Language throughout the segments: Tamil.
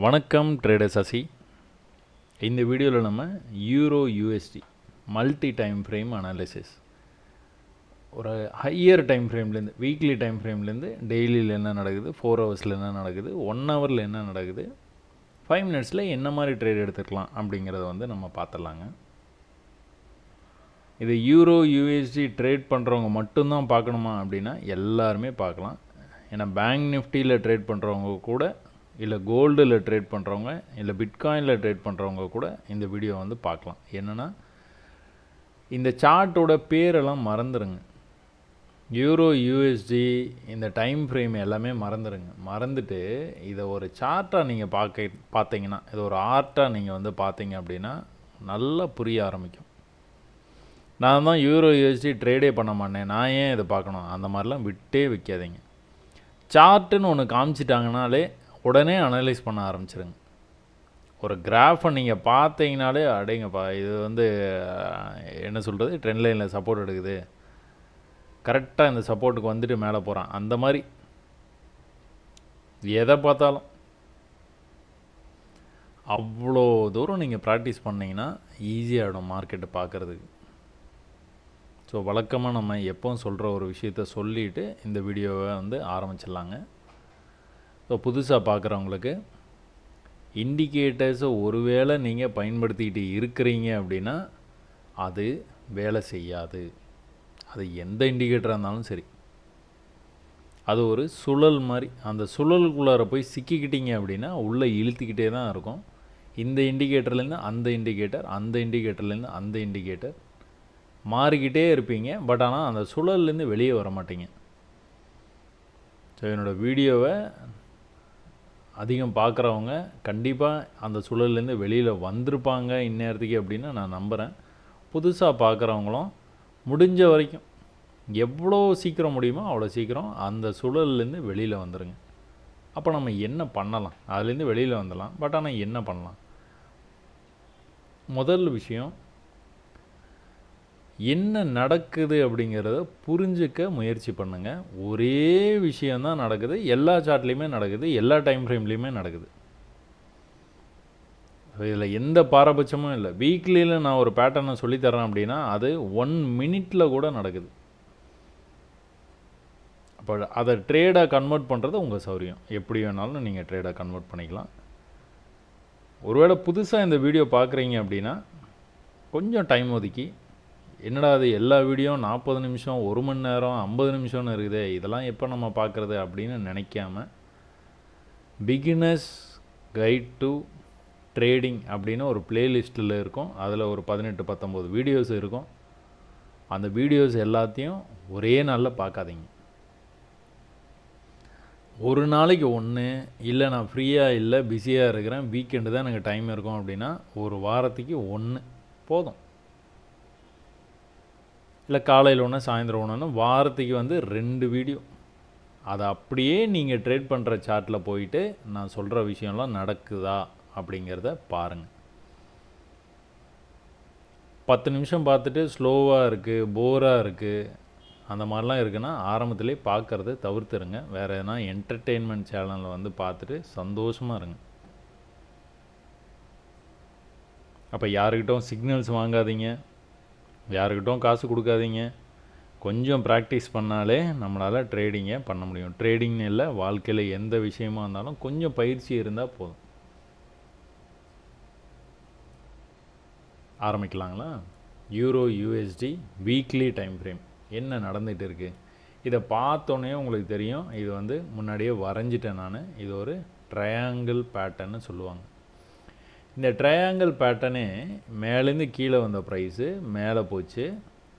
வணக்கம் ட்ரேடர் சசி. இந்த வீடியோவில் நம்ம euro USD multi time frame analysis ஒரு ஹையர் டைம் ஃப்ரேம்லேருந்து வீக்லி டைம் ஃப்ரேம்லேருந்து டெய்லியில் என்ன நடக்குது, 4 ஹவர்ஸில் என்ன நடக்குது, 1 ஹவரில் என்ன நடக்குது, 5 மினிட்ஸில் என்ன மாதிரி ட்ரேட் எடுத்துக்கலாம் அப்படிங்கிறத வந்து நம்ம பார்த்துடலாங்க. இது யூரோ யூஎஸ்டி ட்ரேட் பண்ணுறவங்க மட்டும்தான் பார்க்கணுமா அப்படின்னா எல்லாருமே பார்க்கலாம். ஏன்னா பேங்க் நிஃப்டியில் ட்ரேட் பண்ணுறவங்க கூட, இல்லை கோல்டில் ட்ரேட் பண்ணுறவங்க, இல்லை பிட்காயினில் ட்ரேட் பண்ணுறவங்க கூட இந்த வீடியோ வந்து பார்க்கலாம். என்னென்னா இந்த சார்ட்டோட பேரெல்லாம் மறந்துடுங்க. யூரோ யூஎஸ்டி இந்த டைம் ஃப்ரேம் எல்லாமே மறந்துட்டு இதை ஒரு சார்ட்டாக நீங்கள் பார்த்தீங்கன்னா, இது ஒரு ஆர்ட்டாக நீங்கள் வந்து பார்த்தீங்க அப்படின்னா நல்லா புரிய ஆரம்பிக்கும். நான் தான் யூரோ யூஎஸ்டி ட்ரேடே பண்ண மாட்டேன், நான் ஏன் இதை பார்க்கணும், அந்த மாதிரிலாம் விட்டே வைக்காதீங்க. சார்ட்டுன்னு ஒன்று காமிச்சிட்டாங்கனாலே உடனே அனலைஸ் பண்ண ஆரம்பிச்சிருங்க. ஒரு கிராஃபை நீங்கள் பார்த்தீங்கனாலே அடைங்கப்பா, இது வந்து என்ன சொல்கிறது, ட்ரெண்ட் லைனில் சப்போர்ட் எடுக்குது, கரெக்டாக இந்த சப்போர்ட்டுக்கு வந்துட்டு மேலே போகிறான், அந்த மாதிரி எதை பார்த்தாலும் அவ்வளோ தூரம் நீங்கள் ப்ராக்டிஸ் பண்ணிங்கன்னா ஈஸியாகிடும் மார்க்கெட்டை பார்க்குறதுக்கு. ஸோ வழக்கமாக நம்ம எப்போவும் சொல்கிற ஒரு விஷயத்த சொல்லிவிட்டு இந்த வீடியோவை வந்து ஆரம்பிச்சிடலாங்க. ஸோ புதுசாக பார்க்குறவங்களுக்கு இண்டிகேட்டர்ஸை ஒருவேளை நீங்கள் பயன்படுத்திக்கிட்டு இருக்கிறீங்க அப்படின்னா அது வேலை செய்யாது. அது எந்த இண்டிகேட்டராக இருந்தாலும் சரி, அது ஒரு சுழல் மாதிரி. அந்த சுழலுக்குள்ளார போய் சிக்கிக்கிட்டீங்க அப்படின்னா உள்ளே இழுத்துக்கிட்டே தான் இருக்கும். இந்த இண்டிகேட்டர்லேருந்து அந்த இண்டிகேட்டர், அந்த இண்டிகேட்டர்லேருந்து அந்த இண்டிகேட்டர் மாறிக்கிட்டே இருப்பீங்க. பட் ஆனால் அந்த சுழல்லேருந்து வெளியே வர மாட்டீங்க. ஸோ என்னோடய வீடியோவை அதிகம் பார்க்குறவங்க கண்டிப்பாக அந்த சூழல்லேருந்து வெளியில் வந்திருப்பாங்க இந்நேரத்துக்கு அப்படின்னு நான் நம்புகிறேன். புதுசாக பார்க்குறவங்களும் முடிஞ்ச வரைக்கும் எவ்வளோ சீக்கிரம் முடியுமோ அவ்வளோ சீக்கிரம் அந்த சூழல்லேருந்து வெளியில் வந்துடுங்க. அப்போ நம்ம என்ன பண்ணலாம், அதுலேருந்து வெளியில் வந்துடலாம். பட் ஆனால் என்ன பண்ணலாம்? முதல் விஷயம், என்ன நடக்குது அப்படிங்கிறத புரிஞ்சிக்க முயற்சி பண்ணுங்கள். ஒரே விஷயந்தான் நடக்குது, எல்லா சார்ட்லேயுமே நடக்குது, எல்லா டைம் ஃப்ரேம்லேயுமே நடக்குது. இதில் எந்த பாரபட்சமும் இல்லை. வீக்லியில் நான் ஒரு பேட்டர்னை சொல்லித்தரேன் அப்படின்னா அது 1 மினிட்டில் கூட நடக்குது. அப்போ அதை ட்ரேடாக கன்வெர்ட் பண்ணுறது உங்கள் சௌரியம். எப்படி வேணாலும் நீங்கள் ட்ரேடாக கன்வெர்ட் பண்ணிக்கலாம். ஒருவேளை புதுசாக இந்த வீடியோ பார்க்குறீங்க அப்படின்னா கொஞ்சம் டைம் ஒதுக்கி, என்னடா அது எல்லா வீடியோ 40 நிமிஷம், 1 மணி நேரம், 50 நிமிஷம்னு இருக்குது, இதெல்லாம் எப்போ நம்ம பார்க்குறது அப்படின்னு நினைக்காம, பிகினர்ஸ் கைட் டு ட்ரேடிங் அப்படின்னு ஒரு பிளேலிஸ்ட்டில் இருக்கும். அதில் ஒரு 18-19 வீடியோஸ் இருக்கும். அந்த வீடியோஸ் எல்லாத்தையும் ஒரே நாளில் பார்க்காதீங்க. ஒரு நாளைக்கு ஒன்று, இல்லை நான் ஃப்ரீயாக இல்லை பிஸியாக இருக்கிறேன், வீக்கெண்டு தான் எனக்கு டைம் இருக்கும் அப்படின்னா ஒரு வாரத்துக்கு 1 போதும். இல்லை காலையில் ஒன்று, சாயந்தரம் ஒன்று, வாரத்துக்கு வந்து 2 வீடியோ. அதை அப்படியே நீங்கள் ட்ரேட் பண்ணுற சார்ட்டில் போயிட்டு நான் சொல்கிற விஷயம்லாம் நடக்குதா அப்படிங்கிறத பாருங்கள். 10 நிமிஷம் பார்த்துட்டு ஸ்லோவாக இருக்குது, போராக இருக்குது, அந்த மாதிரிலாம் இருக்குன்னா ஆரம்பத்திலே பார்க்குறத தவிர்த்துருங்க. வேறு எதனா என்டர்டெயின்மெண்ட் சேனலில் வந்து பார்த்துட்டு சந்தோஷமாக இருங்க. அப்போ யாருக்கிட்டும் சிக்னல்ஸ் வாங்காதீங்க, யாருக்கிட்டும் காசு கொடுக்காதீங்க. கொஞ்சம் ப்ராக்டிஸ் பண்ணாலே நம்மளால் ட்ரேடிங்கை பண்ண முடியும். ட்ரேடிங்னு இல்லை, வாழ்க்கையில் எந்த விஷயமாக இருந்தாலும் கொஞ்சம் பயிற்சி இருந்தால் போதும். ஆரம்பிக்கலாங்களா? Euro USD weekly time frame என்ன நடந்துகிட்டு இருக்குது இதை பார்த்தோன்னே உங்களுக்கு தெரியும். இது வந்து முன்னாடியே வரைஞ்சிட்டேன் நான். இது ஒரு ட்ரையாங்கிள் பேட்டர்ன்னு சொல்லுவாங்க. இந்த ட்ரையாங்கிள் பேட்டர்னே மேலேருந்து கீழே வந்த ப்ரைஸு மேலே போச்சு,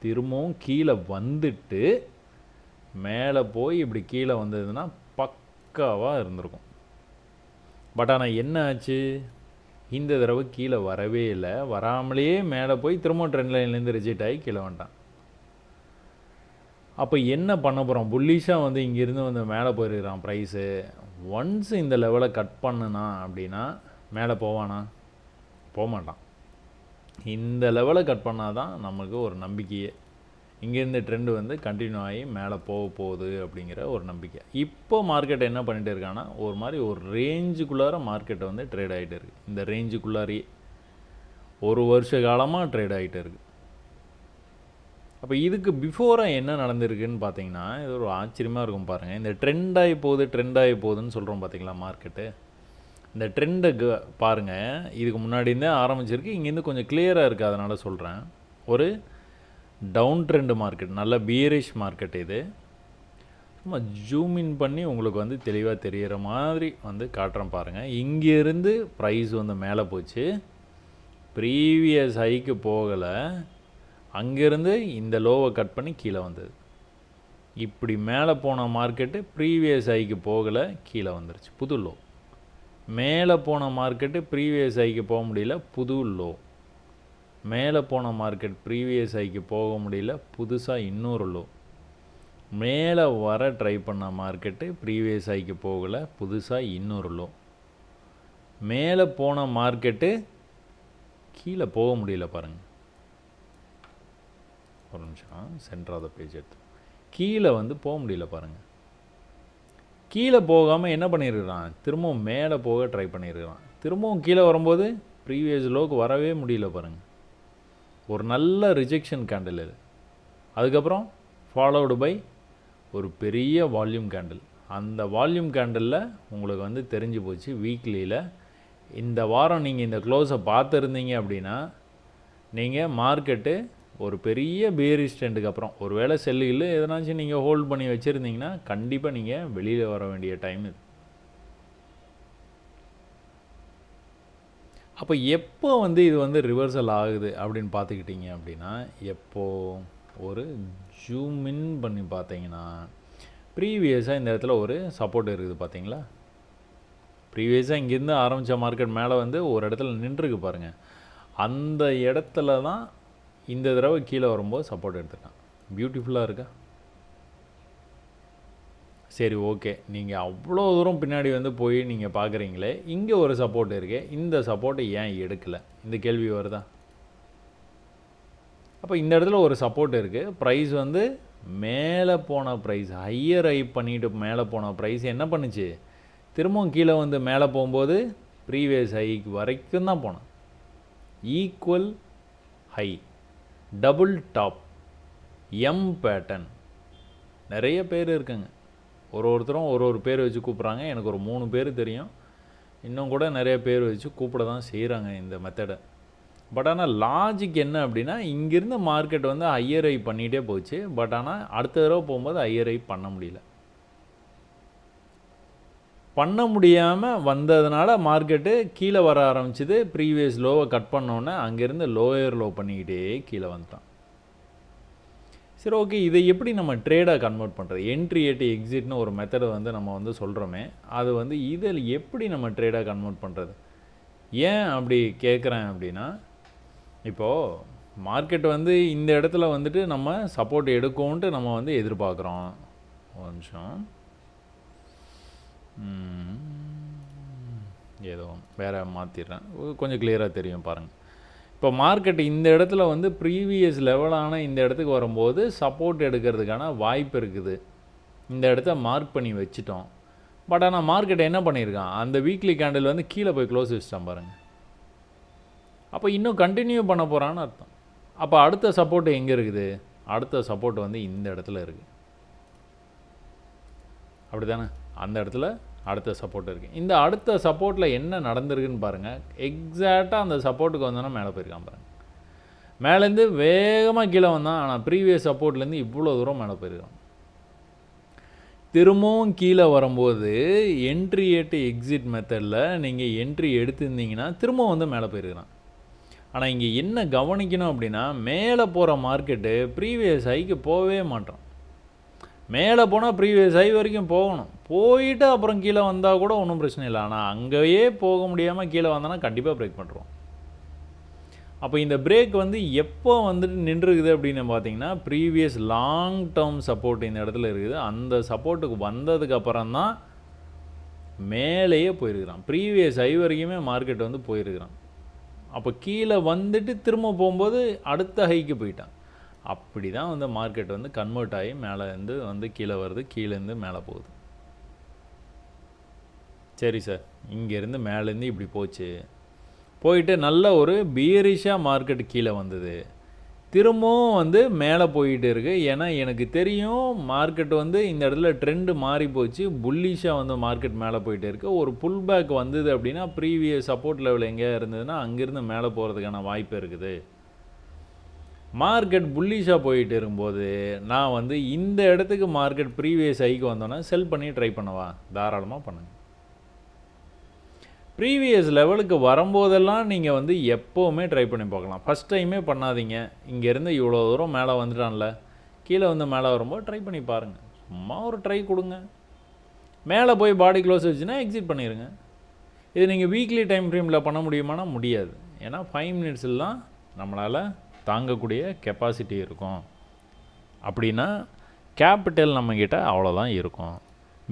திரும்பவும் கீழே வந்துட்டு மேலே போய் இப்படி கீழே வந்ததுன்னா பக்காவாக இருந்திருக்கும். பட் ஆனால் என்ன ஆச்சு, இந்த தடவை கீழே வரவே இல்லை. வராமலேயே மேலே போய் திரும்ப ட்ரெண்ட் லைன்லேருந்து ரிஜெக்ட் ஆகி கீழே வந்துட்டான். அப்போ என்ன பண்ண போகிறோம்? புல்லிஷாக வந்து இங்கேருந்து வந்து மேலே போயிருக்கிறான் ப்ரைஸு. ஒன்ஸ் இந்த லெவலை கட் பண்ணுனா அப்படின்னா மேலே போவானா? போக மாட்டான். இந்த லெவலை கட் பண்ணால் தான் நமக்கு ஒரு நம்பிக்கையே. இங்கேருந்து ட்ரெண்டு வந்து கண்டினியூ ஆகி மேலே போகுது அப்படிங்கிற ஒரு நம்பிக்கை. இப்போ மார்க்கெட் என்ன பண்ணிகிட்டு இருக்காங்கன்னா ஒரு மாதிரி ஒரு ரேஞ்சுக்குள்ளார மார்க்கெட்டை வந்து ட்ரேட் ஆகிட்டு இருக்குது. இந்த ரேஞ்சுக்குள்ளாரையே ஒரு வருஷ காலமாக ட்ரேட் ஆகிட்டு இருக்குது. அப்போ இதுக்கு பிஃபோராக என்ன நடந்திருக்குன்னு பார்த்தீங்கன்னா இது ஒரு ஆச்சரியமாக இருக்கும் பாருங்கள். இந்த ட்ரெண்ட் ஆகி போகுதுன்னு சொல்கிறோம் பார்த்தீங்களா மார்க்கெட்டு. இந்த ட்ரெண்டை பாருங்கள், இதுக்கு முன்னாடி இருந்தே ஆரம்பிச்சிருக்கு, இங்கேருந்து கொஞ்சம் கிளியராக இருக்குது. அதனால் சொல்கிறேன், ஒரு டவுன் ட்ரெண்டு மார்க்கெட், நல்ல பியரிஷ் மார்க்கெட். இது சும்மா ஜூம் இன் பண்ணி உங்களுக்கு வந்து தெளிவாக தெரிகிற மாதிரி வந்து காட்டுறேன் பாருங்கள். இங்கேருந்து ப்ரைஸ் வந்து மேலே போச்சு, ப்ரீவியஸ் ஹைக்கு போகலை, அங்கேருந்து இந்த லோவை கட் பண்ணி கீழே வந்தது. இப்படி மேலே போன மார்க்கெட்டு ப்ரீவியஸ் ஹைக்கு போகலை, கீழே வந்துருச்சு, புது லோ. மேலே போன மார்க்கெட்டு ப்ரீவியஸ் ஹைக்கு போக முடியல, புது லோ. மேலே போன மார்க்கெட் ப்ரீவியஸ் ஹைக்கு போக முடியல, புதுசாக இன்னொரு லோ. மேலே வர ட்ரை பண்ண மார்க்கெட்டு ப்ரீவியஸ் ஹைக்கு போகலை, புதுசாக இன்னொரு லோ. மேலே போன மார்க்கெட்டு கீழே போக முடியல பாருங்கள். ஒரு நிமிஷம், சென்டர் ஆஃப் த பேஜ் எடுத்து கீழே வந்து போக முடியல பாருங்கள். கீழே போகாமல் என்ன பண்ணியிருக்கிறான், திரும்பவும் மேலே போக ட்ரை பண்ணியிருக்கிறான். திரும்பவும் கீழே வரும்போது ப்ரீவியஸ் லோக்கு வரவே முடியல பாருங்கள். ஒரு நல்ல ரிஜெக்ஷன் கேண்டில் இது. அதுக்கப்புறம் ஃபாலோடு பை ஒரு பெரிய வால்யூம் கேண்டில். அந்த வால்யூம் கேண்டிலில் உங்களுக்கு வந்து தெரிஞ்சு போச்சு வீக்லியில். இந்த வாரம் நீங்கள் இந்த க்ளோஸை பார்த்துருந்தீங்க அப்படின்னா நீங்கள் மார்க்கெட்டு ஒரு பெரிய பேரிஷ் ட்ரெண்டுக்கு அப்புறம் ஒரு வேளை செல்லுகள் எதனாச்சும் நீங்கள் ஹோல்ட் பண்ணி வச்சுருந்தீங்கன்னா கண்டிப்பாக நீங்கள் வெளியில் வர வேண்டிய டைம் இது. அப்போ எப்போ வந்து இது வந்து ரிவர்சல் ஆகுது அப்படின்னு பார்த்துக்கிட்டிங்க அப்படின்னா, எப்போது ஒரு ஜூம் இன் பண்ணி பார்த்தீங்கன்னா ப்ரீவியஸாக இந்த இடத்துல ஒரு சப்போர்ட் இருக்குது பார்த்தீங்களா. ப்ரீவியஸாக இங்கேருந்து ஆரம்பித்த மார்க்கெட் மேலே வந்து ஒரு இடத்துல நின்றுருக்கு பாருங்கள். அந்த இடத்துல தான் இந்த தடவை கீழே வரும்போது சப்போர்ட் எடுத்துட்டான். பியூட்டிஃபுல்லாக இருக்கா? சரி, ஓகே, நீங்கள் அவ்வளோ தூரம் பின்னாடி வந்து போய் நீங்கள் பார்க்குறீங்களே, இங்கே ஒரு சப்போர்ட் இருக்கே, இந்த சப்போர்ட்டை ஏன் எடுக்கலை, இந்த கேள்வி வருதா? அப்போ இந்த இடத்துல ஒரு சப்போர்ட் இருக்குது. ப்ரைஸ் வந்து மேலே போன ப்ரைஸ் ஹையர் ஹை பண்ணிவிட்டு மேலே போன ப்ரைஸ் என்ன பண்ணுச்சு, திரும்பவும் கீழே வந்து மேலே போகும்போது ப்ரீவியஸ் ஹைக்கு வரைக்கும் தான் போனோம். Equal high, double top, M pattern. நிறைய பேர் இருக்குங்க, ஒருத்தரும் ஒரு பேர் வச்சு கூப்பிட்றாங்க. எனக்கு ஒரு 3 பேர் தெரியும், இன்னும் கூட நிறைய பேர் வச்சு கூப்பிட தான் செய்கிறாங்க இந்த மெத்தடை. பட் ஆனால் லாஜிக் என்ன அப்படின்னா, இங்கேருந்து மார்க்கெட் வந்து ஹையர் ஹை பண்ணிகிட்டே போச்சு. பட் ஆனால் அடுத்த தடவை போகும்போது ஹையர் ஹை பண்ண முடியல. பண்ண முடியாமல் வந்ததுனால மார்க்கெட்டு கீழே வர ஆரம்பிச்சிது. ப்ரீவியஸ் லோவை கட் பண்ணோன்னே அங்கேருந்து லோயர் லோ பண்ணிக்கிட்டே கீழே வந்துட்டான். சரி, ஓகே, இதை எப்படி நம்ம ட்ரேடாக கன்வெர்ட் பண்ணுறது? என்ட்ரி ஏட்டி எக்ஸிட்னு ஒரு மெத்தடை வந்து நம்ம வந்து சொல்கிறோமே, அது வந்து இதில் எப்படி நம்ம ட்ரேடாக கன்வெர்ட் பண்ணுறது? ஏன் அப்படி கேட்குறேன் அப்படின்னா, இப்போது மார்க்கெட் வந்து இந்த இடத்துல வந்துட்டு நம்ம சப்போர்ட் எடுக்கும்ன்ட்டு நம்ம வந்து எதிர்பார்க்குறோம். ஒரு நிமிஷம், ஏதோ வேறு மாற்றிடுறேன், கொஞ்சம் கிளியராக தெரியும் பாருங்கள். இப்போ மார்க்கெட் இந்த இடத்துல வந்து ப்ரீவியஸ் லெவலான இந்த இடத்துக்கு வரும்போது சப்போர்ட் எடுக்கிறதுக்கான வாய்ப்பு இருக்குது. இந்த இடத்த மார்க் பண்ணி வச்சுட்டோம். பட் ஆனால் மார்க்கெட் என்ன பண்ணியிருக்கான், அந்த வீக்லி கேண்டில் வந்து கீழே போய் க்ளோஸ் வச்சுட்டான் பாருங்கள். அப்போ இன்னும் கண்டினியூ பண்ண போகிறான்னு அர்த்தம். அப்போ அடுத்த சப்போர்ட் எங்கே இருக்குது? அடுத்த சப்போர்ட் வந்து இந்த இடத்துல இருக்குது, அப்படி தானே? அந்த இடத்துல அடுத்த சப்போர்ட் இருக்குது. இந்த அடுத்த சப்போர்ட்டில் என்ன நடந்திருக்குன்னு பாருங்கள். எக்ஸாக்டாக அந்த சப்போர்ட்டுக்கு வந்தோன்னா மேலே போயிருக்கான் பாருங்கள். மேலேருந்து வேகமாக கீழே வந்தான், ஆனால் ப்ரீவியஸ் சப்போர்ட்லேருந்து இவ்வளோ தூரம் மேலே போயிருக்கான். திரும்பவும் கீழே வரும்போது என்ட்ரி ஏட்டு எக்ஸிட் மெத்தடில் நீங்கள் என்ட்ரி எடுத்திருந்தீங்கன்னா திரும்பவும் வந்து மேலே போயிருக்கிறான். ஆனால் இங்கே என்ன கவனிக்கணும் அப்படின்னா, மேலே போகிற மார்க்கெட்டு ப்ரீவியஸ் ஹைக்கு போகவே மாட்டோம். மேலே போனால் ப்ரீவியஸ் ஹை வரைக்கும் போகணும், போயிட்டு அப்புறம் கீழே வந்தால் கூட ஒன்றும் பிரச்சனை இல்லை. ஆனால் அங்கேயே போக முடியாமல் கீழே வந்தோன்னா கண்டிப்பாக பிரேக் பண்ணுறோம். அப்போ இந்த பிரேக் வந்து எப்போ வந்துட்டு நின்றுருக்குது அப்படின்னு பார்த்தீங்கன்னா, ப்ரீவியஸ் லாங் டேர்ம் சப்போர்ட் இந்த இடத்துல இருக்குது. அந்த சப்போர்ட்டுக்கு வந்ததுக்கப்புறம் தான் மேலேயே போயிருக்கிறான். ப்ரீவியஸ் ஹை வரைக்குமே மார்க்கெட் வந்து போயிருக்கிறான். அப்போ கீழே வந்துட்டு திரும்ப போகும்போது அடுத்த ஹைக்கு போயிட்டான். அப்படி தான் வந்து மார்க்கெட் வந்து கன்வெர்ட் ஆகி மேலேருந்து வந்து கீழே வருது, கீழேருந்து மேலே போகுது. சரி சார், இங்கேருந்து மேலேருந்து இப்படி போச்சு, போயிட்டு நல்ல ஒரு பியரிஷாக மார்க்கெட் கீழே வந்தது, திரும்பவும் வந்து மேலே போயிட்டு இருக்குது. ஏன்னா எனக்கு தெரியும் மார்க்கெட் வந்து இந்த இடத்துல ட்ரெண்டு மாறி போச்சு, புல்லிஷாக வந்து மார்க்கெட் மேலே போயிட்டே இருக்குது. ஒரு புல் பேக் வந்தது அப்படின்னா ப்ரீவியஸ் சப்போர்ட் லெவல் எங்கேயா இருந்ததுன்னா அங்கேருந்து மேலே போகிறதுக்கான வாய்ப்பு இருக்குது. மார்க்கெட் புல்லிஷாக போயிட்டு இருக்கும்போது நான் வந்து இந்த இடத்துக்கு மார்க்கெட் ப்ரீவியஸ் ஹைக்கு வந்தோன்னா செல் பண்ணி ட்ரை பண்ணவா? தாராளமாக பண்ணுங்க. ப்ரீவியஸ் லெவலுக்கு வரும்போதெல்லாம் நீங்கள் வந்து எப்போவுமே ட்ரை பண்ணி பார்க்கலாம். ஃபஸ்ட் டைமே பண்ணாதீங்க. இங்கேருந்து இவ்வளோ தூரம் மேலே வந்துட்டான்ல, கீழே வந்து மேலே வரும்போது ட்ரை பண்ணி பாருங்கள். சும்மா ஒரு ட்ரை கொடுங்க. மேலே போய் பாடி க்ளோஸ் வச்சுன்னா எக்ஸிட் பண்ணிடுங்க. இது நீங்கள் வீக்லி டைம் ஃப்ரேமில் பண்ண முடியுமானா முடியாது. ஏன்னா 5 மினிட்ஸ்லாம் நம்மளால் தாங்கக்கூடிய கெப்பாசிட்டி இருக்கும். அப்படின்னா கேபிட்டல் நம்மக்கிட்ட அவ்வளோதான் இருக்கும்.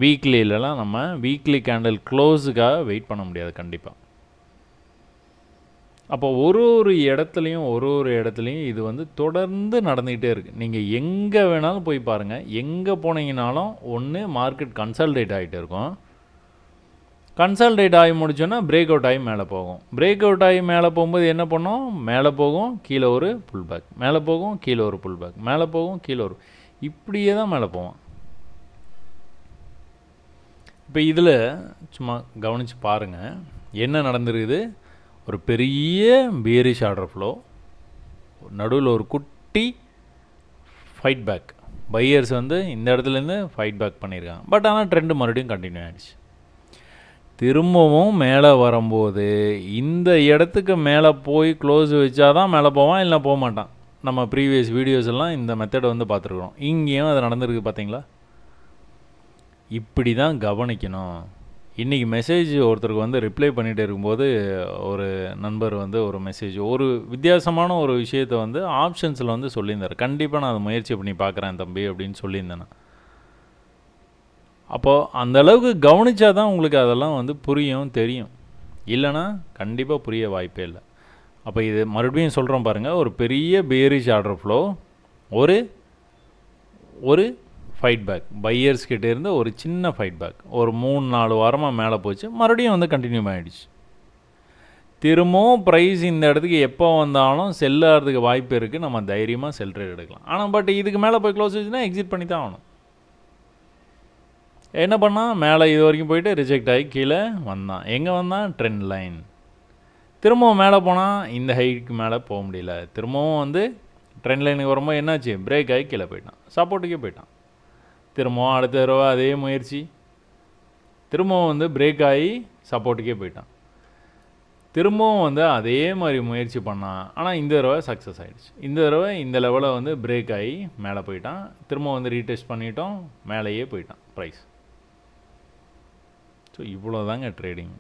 வீக்லியிலலாம் நம்ம வீக்லி கேண்டில் க்ளோஸுக்காக வெயிட் பண்ண முடியாது கண்டிப்பாக. அப்போ ஒரு இடத்துலையும் இது வந்து தொடர்ந்து நடந்துக்கிட்டே இருக்குது. நீங்கள் எங்கே வேணாலும் போய் பாருங்கள், எங்கே போனீங்கனாலும் ஒன்று மார்க்கெட் கன்சால்டேட் ஆகிட்டே இருக்கும். கன்சால்டேட் ஆகி முடிச்சோன்னா பிரேக் அவுட் ஆகி மேலே போகும். பிரேக் அவுட் ஆகி மேலே போகும்போது என்ன பண்ணோம்? மேலே போகும், கீழே ஒரு புல் பேக், மேலே போகும், கீழே ஒரு புல் பேக், மேலே போகும், கீழே ஒரு, இப்படியே தான் மேலே போவோம். இப்போ இதில் சும்மா கவனித்து பாருங்கள் என்ன நடந்துருக்குது. ஒரு பெரிய பியரிஷ் ஆர்டர் ஃப்ளோ, நடுவில் ஒரு குட்டி ஃபைட் பேக், பையர்ஸ் வந்து இந்த இடத்துலேருந்து ஃபைட் பேக் பண்ணியிருக்காங்க. பட் ஆனால் ட்ரெண்டு மறுபடியும் கண்டினியூ ஆகிடுச்சு. திரும்பவும் மேலே வரும்போது இந்த இடத்துக்கு மேலே போய் க்ளோஸ் வச்சா தான் மேலே போவான், இல்லை போக மாட்டான். நம்ம ப்ரீவியஸ் வீடியோஸ் எல்லாம் இந்த மெத்தடை வந்து பார்த்துருக்குறோம். இங்கேயும் அது நடந்திருக்கு பார்த்தீங்களா? இப்படி தான் கவனிக்கணும். இன்றைக்கி மெசேஜ் ஒருத்தருக்கு வந்து ரிப்ளை பண்ணிகிட்டே இருக்கும்போது ஒரு நண்பர் வந்து ஒரு மெசேஜ், ஒரு வித்தியாசமான ஒரு விஷயத்தை வந்து ஆப்ஷன்ஸில் வந்து சொல்லியிருந்தார். கண்டிப்பாக நான் அதை முயற்சி பண்ணி பார்க்குறேன் தம்பி அப்படின்னு சொல்லியிருந்தேன். அப்போது அந்தளவுக்கு கவனித்தா தான் உங்களுக்கு அதெல்லாம் வந்து புரியும், தெரியும். இல்லைனா கண்டிப்பாக புரிய வாய்ப்பே இல்லை. அப்போ இது மறுபடியும் சொல்கிறோம் பாருங்கள். ஒரு பெரிய பேரிஷ் ஆர்டர் ஃப்ளோ, ஒரு ஃபைட் பேக், பையர்ஸ் கிட்டே இருந்து ஒரு சின்ன ஃபைட் பேக், ஒரு 3-4 வாரமாக மேலே போச்சு, மறுபடியும் வந்து கண்டினியூ ஆகிடுச்சு. திரும்பவும் ப்ரைஸ் இந்த இடத்துக்கு எப்போ வந்தாலும் செல் ஆகிறதுக்கு வாய்ப்பு இருக்குது. நம்ம தைரியமாக செல் ட்ரேட் எடுக்கலாம். ஆனால் பட் இதுக்கு மேலே போய் க்ளோஸ் வச்சுன்னா எக்ஸிட் பண்ணி தான் ஆகணும். என்ன பண்ணால் மேலே இது வரைக்கும் போயிட்டு ரிஜெக்ட் ஆகி கீழே வந்தான். எங்கே வந்தான்? Trend line. திரும்பவும் மேலே போனால் இந்த ஹைக்கு மேலே போக முடியல. திரும்பவும் வந்து ட்ரெண்ட் லைனுக்கு வரும்போது என்னாச்சு? பிரேக் ஆகி கீழே போயிட்டான், சப்போர்ட்டுக்கே போயிட்டான். திரும்பவும் அடுத்த தடவை அதே முயற்சி, திரும்பவும் வந்து பிரேக் ஆகி சப்போர்ட்டுக்கே போயிட்டான். திரும்பவும் வந்து அதே மாதிரி முயற்சி பண்ணான். ஆனால் இந்த தடவை சக்ஸஸ் ஆகிடுச்சு. இந்த தடவை இந்த லெவலில் வந்து பிரேக் ஆகி மேலே போயிட்டான். திரும்ப வந்து ரீடெஸ்ட் பண்ணிட்டோம், மேலேயே போயிட்டான் ப்ரைஸ். ஸோ இவ்வளோ தாங்க ட்ரேடிங்.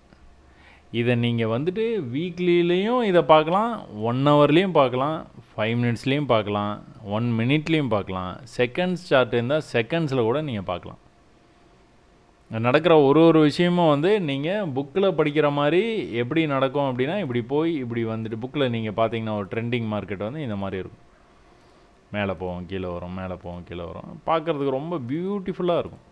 இதை நீங்கள் வந்துட்டு வீக்லிலையும் இதை பார்க்கலாம், 1 ஹவர்லேயும் பார்க்கலாம், 5 மினிட்ஸ்லேயும் பார்க்கலாம், 1 மினிட்லேயும் பார்க்கலாம். செகண்ட்ஸ் சார்ட் இருந்தால் செகண்ட்ஸில் கூட நீங்கள் பார்க்கலாம். நடக்கிற ஒரு விஷயமும் வந்து நீங்கள் புக்கில் படிக்கிற மாதிரி எப்படி நடக்கும் அப்படின்னா, இப்படி போய் இப்படி வந்துட்டு புக்கில் நீங்கள் பார்த்தீங்கன்னா ஒரு ட்ரெண்டிங் மார்க்கெட் வந்து இந்த மாதிரி இருக்கும். மேலே போவோம், கீழே வரும், மேலே போவோம், கீழே வரும். பார்க்குறதுக்கு ரொம்ப பியூட்டிஃபுல்லாக இருக்கும்.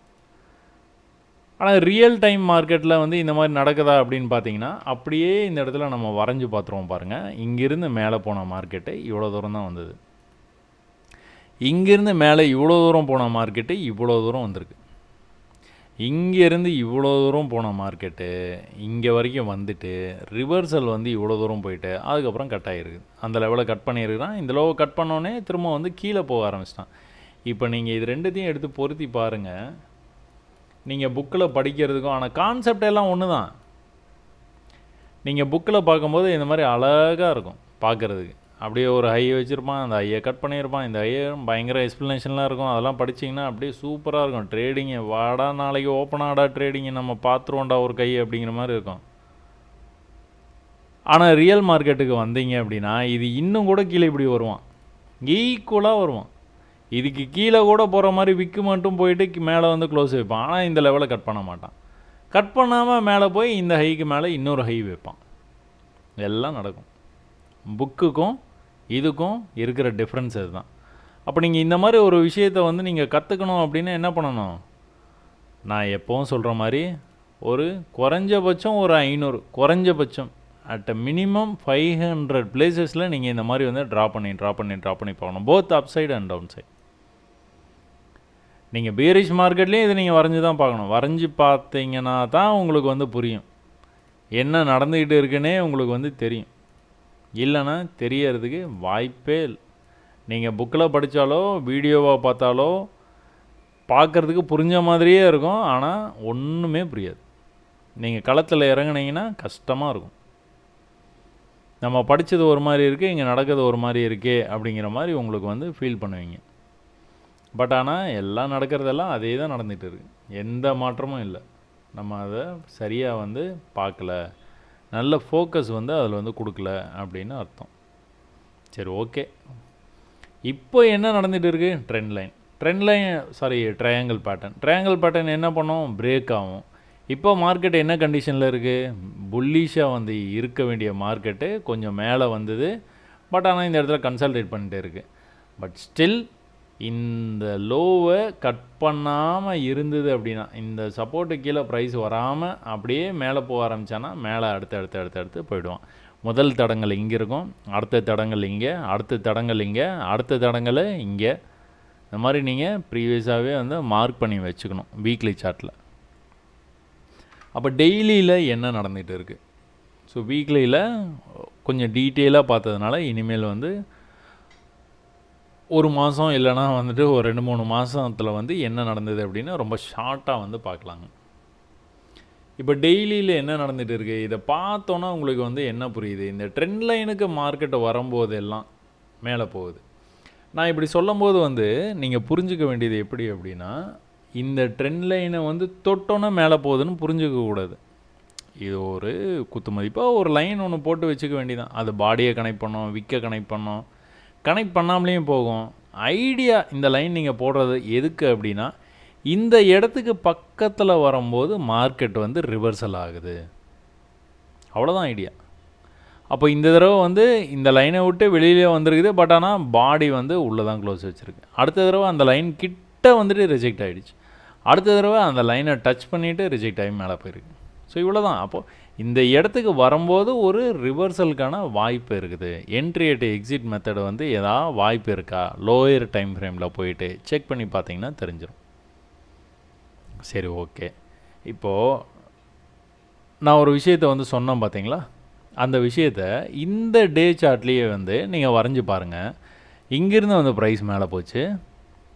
ஆனால் ரியல் டைம் மார்க்கெட்டில் வந்து இந்த மாதிரி நடக்குதா அப்படின்னு பார்த்தீங்கன்னா, அப்படியே இந்த இடத்துல நம்ம வரைஞ்சி பார்த்துருவோம் பாருங்கள். இங்கேருந்து மேலே போன மார்க்கெட்டு இவ்வளோ தூரம் தான் வந்தது. இங்கேருந்து மேலே இவ்வளோ தூரம் போன மார்க்கெட்டு இவ்வளோ தூரம் வந்திருக்கு. இங்கேருந்து இவ்வளோ தூரம் போன மார்க்கெட்டு இங்கே வரைக்கும் வந்துட்டு ரிவர்சல் வந்து இவ்வளோ தூரம் போயிட்டு அதுக்கப்புறம் கட் ஆகிருக்கு. அந்த லெவலை கட் பண்ணியிருக்கிறான். இந்த லெவலை கட் பண்ணோன்னே திரும்ப வந்து கீழே போக ஆரம்பிச்சிட்டான். இப்போ நீங்கள் இது ரெண்டுத்தையும் எடுத்து பொருத்தி பாருங்கள். நீங்கள் புக்கில் படிக்கிறதுக்கும் ஆனால் கான்செப்ட் எல்லாம் ஒன்று தான். நீங்கள் புக்கில் பார்க்கும்போது இந்த மாதிரி அழகாக இருக்கும் பார்க்குறதுக்கு. அப்படியே ஒரு ஹை வச்சுருப்பான், அந்த ஹையை கட் பண்ணியிருப்பான், இந்த ஹையை பயங்கர எக்ஸ்ப்ளனேஷன்லாம் இருக்கும். அதெல்லாம் படிச்சிங்கன்னா அப்படியே சூப்பராக இருக்கும். ட்ரேடிங்கு வாடா நாளைக்கு ஓப்பன் ஆடா ட்ரேடிங்கு நம்ம பார்த்துருவோண்டா ஒரு கை அப்படிங்கிற மாதிரி இருக்கும். ஆனால் ரியல் மார்க்கெட்டுக்கு வந்தீங்க அப்படின்னா இது இன்னும் கூட கீழே இப்படி வருவான், ஈக்குவலாக வருவான். இதுக்கு கீழே கூட போகிற மாதிரி விக்கு மட்டும் போயிட்டு மேலே வந்து க்ளோஸ் வைப்பான். ஆனால் இந்த லெவலை கட் பண்ண மாட்டான். கட் பண்ணாமல் மேலே போய் இந்த ஹைக்கு மேலே இன்னொரு ஹை வைப்பான். எல்லாம் நடக்கும். புக்குக்கும் இதுக்கும் இருக்கிற டிஃப்ரென்ஸ் இதுதான். அப்போ நீங்கள் இந்த மாதிரி ஒரு விஷயத்தை வந்து நீங்கள் கற்றுக்கணும் அப்படின்னா என்ன பண்ணணும்? நான் எப்போவும் சொல்கிற மாதிரி ஒரு குறைஞ்சபட்சம் ஒரு 500 குறைஞ்சபட்சம் அட் அ மினிமம் 500 பிளேசஸில் நீங்கள் இந்த மாதிரி வந்து ட்ரா பண்ணி போகணும், both up side and down side. நீங்கள் பீரிஷ் மார்க்கெட்லேயும் இதை நீங்கள் வரைஞ்சி தான் பார்க்கணும். வரைஞ்சி பார்த்தீங்கன்னா தான் உங்களுக்கு வந்து புரியும், என்ன நடந்துக்கிட்டு இருக்குன்னே உங்களுக்கு வந்து தெரியும். இல்லைன்னா தெரியறதுக்கு வாய்ப்பே இல்லை. நீங்கள் புக்கில் படித்தாலோ வீடியோவாக பார்த்தாலோ பார்க்குறதுக்கு புரிஞ்ச மாதிரியே இருக்கும், ஆனால் ஒன்றுமே புரியாது. நீங்கள் களத்தில் இறங்குனீங்கன்னா கஷ்டமாக இருக்கும். நம்ம படித்தது ஒரு மாதிரி இருக்குது, இங்கே நடக்கிறது ஒரு மாதிரி இருக்கே அப்படிங்கிற மாதிரி உங்களுக்கு வந்து ஃபீல் பண்ணுவீங்க. பட் ஆனால் எல்லாம் நடக்கிறதெல்லாம் அதே தான் நடந்துகிட்டு இருக்குது, எந்த மாற்றமும் இல்லை. நம்ம அதை சரியாக வந்து பார்க்கல, நல்ல ஃபோக்கஸ் வந்து அதில் வந்து கொடுக்கல அப்படின்னு அர்த்தம். சரி, ஓகே. இப்போ என்ன நடந்துகிட்டு இருக்குது? ட்ரையாங்கிள் பேட்டர்ன் என்ன பண்ணும்? பிரேக் ஆகும். இப்போ மார்க்கெட் என்ன கண்டிஷனில் இருக்குது? புல்லிஷாக வந்து இருக்க வேண்டிய மார்க்கெட்டு கொஞ்சம் மேலே வந்தது, பட் ஆனால் இந்த இடத்துல கன்சல்டேட் பண்ணிட்டே இருக்குது. பட் ஸ்டில் இந்த லோவை கட் பண்ணாமல் இருந்தது அப்படின்னா, இந்த சப்போர்ட்டு கீழே ப்ரைஸ் வராமல் அப்படியே மேலே போக ஆரம்பித்தானா மேலே அடுத்து போயிடுவான். முதல் தடங்கள் இங்கே இருக்கும், அடுத்த தடங்கள் இங்கே, அடுத்த தடங்கள் இங்கே, அடுத்த தடங்கள் இங்கே. இந்த மாதிரி நீங்கள் ப்ரீவியஸாகவே வந்து மார்க் பண்ணி வச்சுக்கணும் வீக்லி சார்ட்டில். அப்போ டெய்லியில் என்ன நடந்துகிட்டு இருக்குது? ஸோ வீக்லியில் கொஞ்சம் டீட்டெயிலாக பார்த்ததுனால இனிமேல் வந்து ஒரு மாதம் இல்லைனா வந்துட்டு ஒரு 2-3 மாதத்தில் வந்து என்ன நடந்தது அப்படின்னு ரொம்ப ஷார்ட்டாக வந்து பார்க்கலாங்க. இப்போ டெய்லியில் என்ன நடந்துகிட்டு இருக்குது இதை பார்த்தோன்னா உங்களுக்கு வந்து என்ன புரியுது? இந்த ட்ரெண்ட் லைனுக்கு மார்க்கெட்டை வரும்போது எல்லாம் மேலே போகுது. நான் இப்படி சொல்லும்போது வந்து நீங்கள் புரிஞ்சிக்க வேண்டியது எப்படி அப்படின்னா, இந்த ட்ரெண்ட் லைனை வந்து தொட்டோன்னா மேலே போகுதுன்னு புரிஞ்சிக்கக்கூடாது. இது ஒரு குத்து மதிப்பாக ஒரு லைன் ஒன்று போட்டு வச்சுக்க வேண்டியதான். அது பாடியை கனெக்ட் பண்ணோம், விற்க கனெக்ட் பண்ணாமலேயும் போகும். ஐடியா இந்த லைன் நீங்கள் போடுறது எதுக்கு அப்படின்னா, இந்த இடத்துக்கு பக்கத்தில் வரும்போது மார்க்கெட் வந்து ரிவர்சல் ஆகுது, அவ்வளோதான் ஐடியா. அப்போ இந்த தடவை வந்து இந்த லைனை விட்டு வெளியிலே வந்திருக்குது, பட் ஆனால் பாடி வந்து உள்ளே தான் க்ளோஸ் வச்சுருக்கு. அடுத்த தடவை அந்த லைன் கிட்ட வந்துட்டு ரிஜெக்ட் ஆகிடுச்சு, அடுத்த தடவை அந்த லைனை டச் பண்ணிவிட்டு ரிஜெக்ட் ஆகி மேலே போயிருக்கு. ஸோ இவ்வளோ தான். அப்போது இந்த இடத்துக்கு வரும்போது ஒரு ரிவர்சலுக்கான வாய்ப்பு இருக்குது. என்ட்ரி அட் எக்ஸிட் மெத்தடு வந்து ஏதாவது வாய்ப்பு இருக்கா, லோயர் டைம் ஃப்ரேமில் போயிட்டு செக் பண்ணி பார்த்தீங்கன்னா தெரிஞ்சிடும். சரி, ஓகே. இப்போது நான் ஒரு விஷயத்தை வந்து சொன்னேன் பார்த்தீங்களா, அந்த விஷயத்தை இந்த டே சார்ட்லேயே வந்து நீங்கள் வரைஞ்சி பாருங்கள். இங்கேருந்து வந்து ப்ரைஸ் மேலே போச்சு,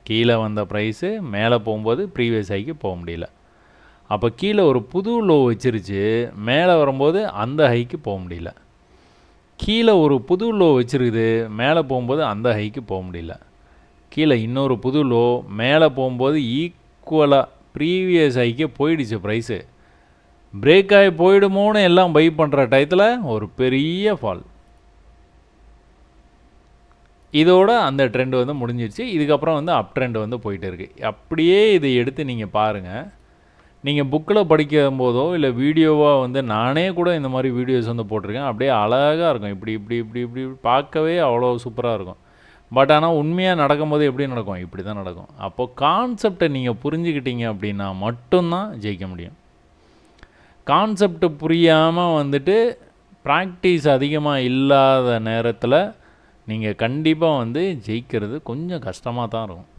கீழே வந்த ப்ரைஸு மேலே போகும்போது ப்ரீவியஸ் ஹைக்கு போக முடியல. அப்போ கீழே ஒரு புது லோ வச்சிருச்சு, மேலே வரும்போது அந்த ஹைக்கு போக முடியல. கீழே ஒரு புது லோ வச்சுருக்குது, மேலே போகும்போது அந்த ஹைக்கு போக முடியல. கீழே இன்னொரு புது லோ, மேலே போகும்போது ஈக்குவலாக ப்ரீவியஸ் ஹைக்கே போயிடுச்சு ப்ரைஸு. பிரேக் ஆகி போயிடுமோன்னு எல்லாம் பை பண்ணுற டயத்தில் ஒரு பெரிய ஃபால். இதோட அந்த ட்ரெண்ட் வந்து முடிஞ்சிருச்சு. இதுக்கப்புறம் வந்து அப் ட்ரெண்ட் வந்து போயிட்டு இருக்குது. அப்படியே இதை எடுத்து நீங்கள் பாருங்கள். நீங்கள் புக்கில் படிக்கும் போதோ இல்லை வீடியோவாக வந்து நானே கூட இந்த மாதிரி வீடியோஸ் வந்து போட்டிருக்கேன். அப்படியே அழகாக இருக்கும், இப்படி இப்படி இப்படி இப்படி பார்க்கவே அவ்வளோ சூப்பராக இருக்கும். பட் ஆனால் உண்மையாக நடக்கும்போது எப்படி நடக்கும்? இப்படி தான் நடக்கும். அப்போது கான்செப்டை நீங்கள் புரிஞ்சுக்கிட்டீங்க அப்படின்னா மட்டும்தான் ஜெயிக்க முடியும். கான்செப்ட் புரியாமல் வந்துட்டு ப்ராக்டிஸ் அதிகமாக இல்லாத நேரத்தில் நீங்கள் கண்டிப்பாக வந்து ஜெயிக்கிறது கொஞ்சம் கஷ்டமாக தான் இருக்கும்.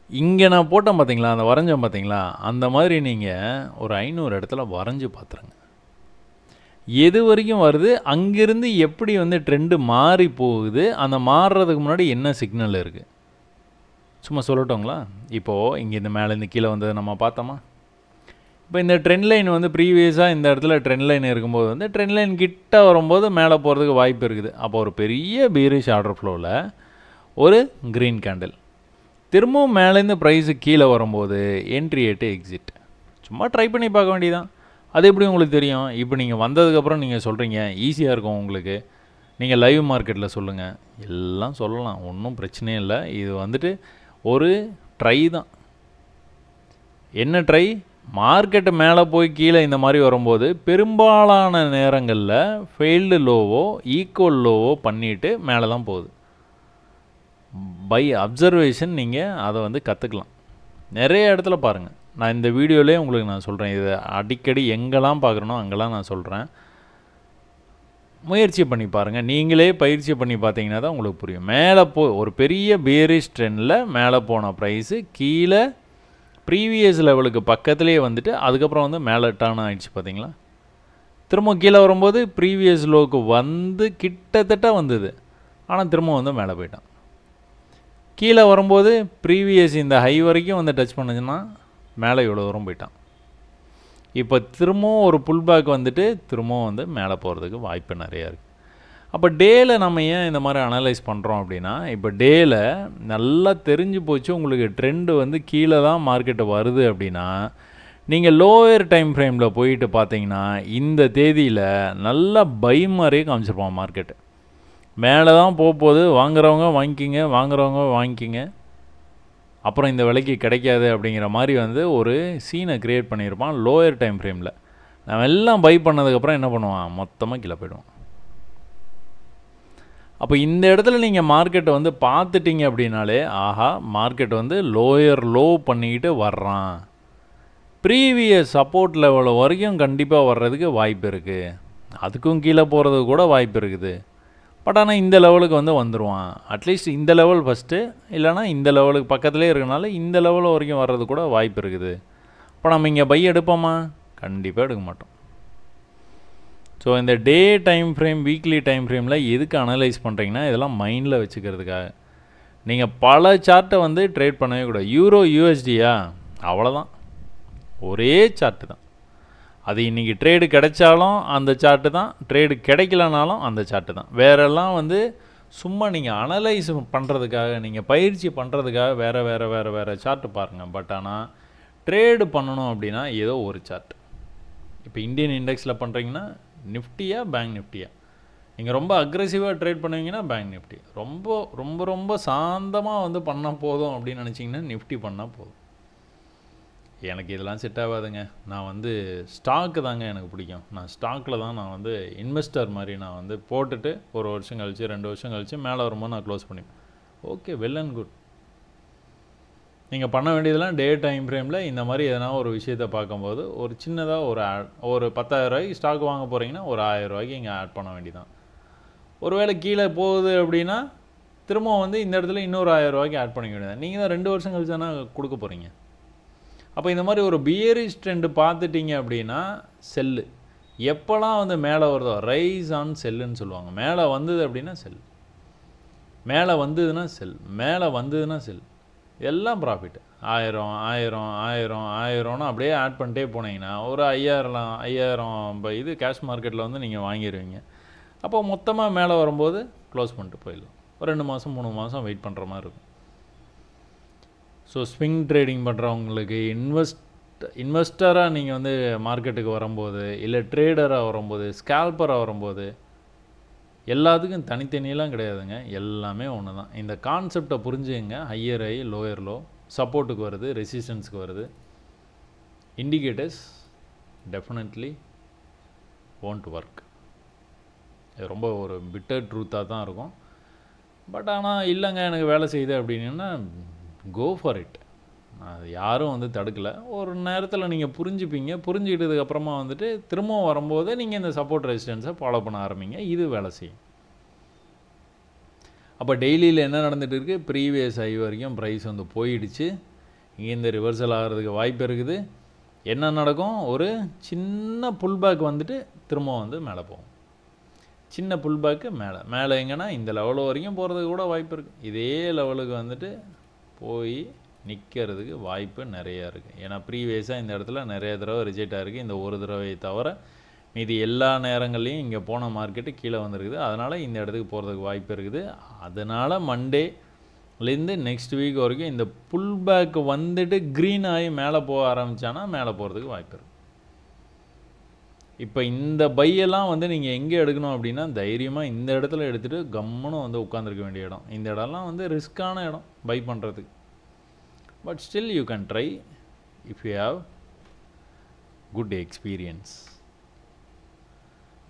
இங்கே நான் போட்டேன் பார்த்தீங்களா, அந்த வரைஞ்சேன் பார்த்தீங்களா, அந்த மாதிரி நீங்கள் ஒரு 500 இடத்துல வரைஞ்சி பார்த்துருங்க. எது வரைக்கும் வருது, அங்கேருந்து எப்படி வந்து ட்ரெண்டு மாறி போகுது, அந்த மாறுறதுக்கு முன்னாடி என்ன சிக்னல் இருக்குது சும்மா சொல்லட்டோங்களா? இப்போது இங்கே இந்த மேலேருந்து கீழே வந்தது நம்ம பார்த்தோமா? இப்போ இந்த ட்ரெண்ட் லைன் வந்து ப்ரீவியஸாக இந்த இடத்துல ட்ரெண்ட் லைன் இருக்கும்போது வந்து ட்ரெண்ட் லைன் கிட்ட வரும்போது மேலே போகிறதுக்கு வாய்ப்பு இருக்குது. அப்போ ஒரு பெரிய பீரிஷ் ஆர்டர் ஃப்ளோவில் ஒரு க்ரீன் கேண்டில், திரும்பவும் மேலேருந்து ப்ரைஸு கீழே வரும்போது என்ட்ரி அட் எக்ஸிட். சும்மா ட்ரை பண்ணி பார்க்க வேண்டியதான். அது எப்படி உங்களுக்கு தெரியும்? இப்போ நீங்கள் வந்ததுக்கப்புறம் நீங்கள் சொல்கிறீங்க, ஈஸியாக இருக்கும் உங்களுக்கு, நீங்கள் லைவ் மார்க்கெட்டில் சொல்லுங்கள், எல்லாம் சொல்லலாம், ஒன்றும் பிரச்சனையே இல்லை. இது வந்துட்டு ஒரு ட்ரை தான். என்ன ட்ரை? மார்க்கெட்டு மேலே போய் கீழே இந்த மாதிரி வரும்போது பெரும்பாலான நேரங்களில் ஃபெயில்டு லோவோ ஈக்குவல் லோவோ பண்ணிவிட்டு மேலே தான் போகுது. பை அப்சர்வேஷன் நீங்கள் அதை வந்து கற்றுக்கலாம். நிறைய இடத்துல பாருங்கள், நான் இந்த வீடியோலேயே உங்களுக்கு நான் சொல்கிறேன், இதை அடிக்கடி எங்கெல்லாம் பார்க்குறேனோ அங்கெல்லாம் நான் சொல்கிறேன். முயற்சி பண்ணி பாருங்கள், நீங்களே பயிற்சி பண்ணி பார்த்தீங்கன்னா தான் உங்களுக்கு புரியும். மேலே ஒரு பெரிய பேரிஷ் ட்ரெண்டில் மேலே போன ப்ரைஸு கீழே ப்ரீவியஸ் லெவலுக்கு பக்கத்துலேயே வந்துட்டு அதுக்கப்புறம் வந்து மேலே டர்ன் ஆகிடுச்சு பார்த்தீங்களா. திரும்ப கீழே வரும்போது ப்ரீவியஸ் லோவுக்கு வந்து கிட்டத்தட்ட வந்தது, ஆனால் திரும்ப வந்து மேலே போயிட்டான். கீழே வரும்போது ப்ரீவியஸ் இந்த ஹை வரைக்கும் வந்து டச் பண்ணுச்சுன்னா மேலே இவ்வளோ தூரம் போயிட்டான். இப்போ திரும்பவும் ஒரு புல் பேக் வந்துட்டு திரும்பவும் வந்து மேலே போகிறதுக்கு வாய்ப்பு நிறையா இருக்குது. அப்போ டேயில் நம்ம ஏன் இந்த மாதிரி அனலைஸ் பண்ணுறோம் அப்படின்னா, இப்போ டேயில் நல்லா தெரிஞ்சு போச்சு உங்களுக்கு ட்ரெண்டு வந்து கீழே தான் மார்க்கெட்டு வருது அப்படின்னா, நீங்கள் லோயர் டைம் ஃப்ரேமில் போயிட்டு பார்த்தீங்கன்னா இந்த தேதியில் நல்லா பை மாதிரியே காமிச்சிருப்பான் மார்க்கெட்டு. மேலே தான் போகுது, வாங்குறவங்க வாங்கிக்கிங்க, வாங்குறவங்க வாங்கிக்கிங்க, அப்புறம் இந்த விலைக்கு கிடைக்காது அப்படிங்கிற மாதிரி வந்து ஒரு சீனை க்ரியேட் பண்ணியிருப்பான் லோயர் டைம் ஃப்ரேமில். நம்ம எல்லாம் பை பண்ணதுக்கப்புறம் என்ன பண்ணுவான், மொத்தமாக கீழே போய்டுவான். அப்போ இந்த இடத்துல நீங்கள் மார்க்கெட்டை வந்து பார்த்துட்டிங்க அப்படின்னாலே, ஆஹா மார்க்கெட் வந்து லோயர் லோ பண்ணிக்கிட்டு வர்றான், ப்ரீவியஸ் சப்போர்ட் லெவல் வரைக்கும் கண்டிப்பாக வர்றதுக்கு வாய்ப்பு இருக்குது, அதுக்கும் கீழே போகிறதுக்கு கூட வாய்ப்பு இருக்குது. பட் ஆனால் இந்த லெவலுக்கு வந்து வந்துடுவான், அட்லீஸ்ட் இந்த லெவல் ஃபஸ்ட்டு, இல்லைனா இந்த லெவலுக்கு பக்கத்துலேயே இருக்கனால இந்த லெவல் வரைக்கும் வர்றது கூட வாய்ப்பு இருக்குது. இப்போ நம்ம இங்கே பை எடுப்போமா, கண்டிப்பாக எடுக்க மாட்டோம். ஸோ இந்த day time frame, weekly time ஃப்ரேமில் எதுக்கு அனலைஸ் பண்ணுறீங்கன்னா இதெல்லாம் மைண்டில் வச்சுக்கிறதுக்காக. நீங்கள் பல சார்ட்டை வந்து ட்ரேட் பண்ணவே கூடாது. யூரோ யூஎஸ்டியா அவ்வளோதான், ஒரே சார்ட்டு தான். அது இன்றைக்கி ட்ரேடு கிடைச்சாலும் அந்த சார்ட்டு தான், ட்ரேடு கிடைக்கலனாலும் அந்த சார்ட்டு தான். வேறெல்லாம் வந்து சும்மா நீங்கள் அனலைஸ் பண்ணுறதுக்காக, நீங்கள் பயிற்சி பண்ணுறதுக்காக வேறு சார்ட்டு பாருங்கள். பட் ஆனால் ட்ரேடு பண்ணணும் அப்படின்னா ஏதோ ஒரு சார்ட். இப்போ இந்தியன் இண்டெக்ஸில் பண்ணுறீங்கன்னா நிஃப்டியா பேங்க் நிஃப்டியா, நீங்கள் ரொம்ப அக்ரெசிவாக ட்ரேட் பண்ணுவீங்கன்னா பேங்க் நிஃப்டி, ரொம்ப ரொம்ப ரொம்ப சாந்தமாக வந்து பண்ணால் போதும் அப்படின்னு நினச்சிங்கன்னா நிஃப்டி பண்ணால் போதும். எனக்கு இதெல்லாம் செட் ஆகாதுங்க, நான் வந்து ஸ்டாக்கு தாங்க எனக்கு பிடிக்கும், நான் ஸ்டாக்கில் தான் நான் வந்து இன்வெஸ்டர் மாதிரி நான் வந்து போட்டுட்டு ஒரு வருஷம் கழிச்சு 2 வருஷம் கழிச்சு மேலே வரும்போது நான் க்ளோஸ் பண்ணிப்பேன். Okay, well and good. நீங்கள் பண்ண வேண்டியதெல்லாம் டே டைம் ஃப்ரேமில் இந்த மாதிரி எதனா ஒரு விஷயத்தை பார்க்கும்போது ஒரு சின்னதாக ஒரு 10,000 ரூபாய்க்கு ஸ்டாக் வாங்க போகிறீங்கன்னா ஒரு 1000 ரூபாய்க்கு இங்கே ஆட் பண்ண வேண்டியதான். ஒருவேளை கீழே போகுது அப்படின்னா திரும்ப வந்து இந்த இடத்துல இன்னொரு 1000 ரூபாய்க்கு ஆட் பண்ணிக்க வேண்டியதான். நீங்கள் தான் 2 வருஷம் கழிச்சு தானே கொடுக்க போகிறீங்க. அப்போ இந்த மாதிரி ஒரு பியரிஷ் ட்ரெண்டு பார்த்துட்டிங்க அப்படின்னா செல்லு. எப்போல்லாம் வந்து மேலே வருதோ ரைஸ் ஆன் செல்லுன்னு சொல்லுவாங்க. மேலே வந்தது அப்படின்னா செல், மேலே வந்ததுன்னா செல், மேலே வந்ததுன்னா செல், எல்லாம் ப்ராஃபிட். 1000 1000 1000 1000ன்னு அப்படியே ஆட் பண்ணிட்டே போனீங்கன்னா ஒரு 5000 இது கேஷ் மார்க்கெட்டில் வந்து நீங்கள் வாங்கிடுவீங்க. அப்போ மொத்தமாக மேலே வரும்போது க்ளோஸ் பண்ணிட்டு போயிடலாம். ஒரு 2 மாதம் 3 மாதம் வெயிட் பண்ணுற மாதிரி இருக்கும். ஸோ ஸ்விங் ட்ரேடிங் பண்ணுறவங்களுக்கு இன்வெஸ்டராக நீங்கள் வந்து மார்க்கெட்டுக்கு வரும்போது, இல்லை ட்ரேடராக வரும்போது, ஸ்கேல்பராக வரும்போது எல்லாத்துக்கும் தனித்தனியெல்லாம் கிடையாதுங்க, எல்லாமே ஒன்று தான். இந்த கான்செப்டை புரிஞ்சுங்க. ஹையர் ஹை, லோயர் லோ, சப்போர்ட்டுக்கு வருது, ரெசிஸ்டன்ஸுக்கு வருது, இண்டிகேட்டர்ஸ் டெஃபினெட்லி won't ஒர்க். இது ரொம்ப ஒரு பிட்டர் ட்ரூத்தாக தான் இருக்கும். பட் ஆனால் இல்லைங்க எனக்கு வேலை செய்யுது அப்படின்னா கோ ஃபார் இட். அது யாரும் வந்து தடுக்கலை. ஒரு நேரத்தில் நீங்கள் புரிஞ்சுப்பீங்க. புரிஞ்சுக்கிட்டதுக்கப்புறமா வந்துட்டு திரும்பவும் வரும்போது நீங்கள் இந்த சப்போர்ட் ரெசிஸ்டன்ஸை ஃபாலோ பண்ண ஆரம்பிங்க. இது வேலை செய்யும். அப்போ டெய்லியில் என்ன நடந்துகிட்டு இருக்குது, ப்ரீவியஸ் ஹை வரைக்கும் ப்ரைஸ் வந்து போயிடுச்சு. இங்கேருந்து ரிவர்சல் ஆகிறதுக்கு வாய்ப்பு இருக்குது. என்ன நடக்கும், ஒரு சின்ன புல் பேக் வந்துட்டு திரும்ப வந்து மேலே போகும். சின்ன புல் பேக்கு மேலே எங்கன்னா இந்த லெவல் வரைக்கும் போகிறதுக்கு கூட வாய்ப்பு இருக்குது. இதே லெவலுக்கு வந்துட்டு போய் நிற்கிறதுக்கு வாய்ப்பு நிறையா இருக்குது. ஏன்னா ப்ரீவியஸாக இந்த இடத்துல நிறைய தடவை ரிஜெக்ட் ஆகிருக்கு. இந்த ஒரு தடவை தவிர மீதி எல்லா நேரங்கள்லையும் இங்கே போன மார்க்கெட்டு கீழே வந்துருக்குது. அதனால் இந்த இடத்துக்கு போகிறதுக்கு வாய்ப்பு இருக்குது. அதனால் மண்டேலேருந்து நெக்ஸ்ட் வீக் வரைக்கும் இந்த புல் பேக் வந்துட்டு க்ரீன் ஆகி மேலே போக ஆரம்பித்தானா மேலே போகிறதுக்கு வாய்ப்பு இருக்குது. இப்போ இந்த பையெல்லாம் வந்து நீங்கள் எங்கே எடுக்கணும் அப்படின்னா தைரியமாக இந்த இடத்துல எடுத்துகிட்டு கம்முன்னு வந்து உட்காந்துருக்க வேண்டிய இடம். இந்த இடம்லாம் வந்து ரிஸ்க்கான இடம் பை பண்ணுறதுக்கு. But still you can try if you have good experience.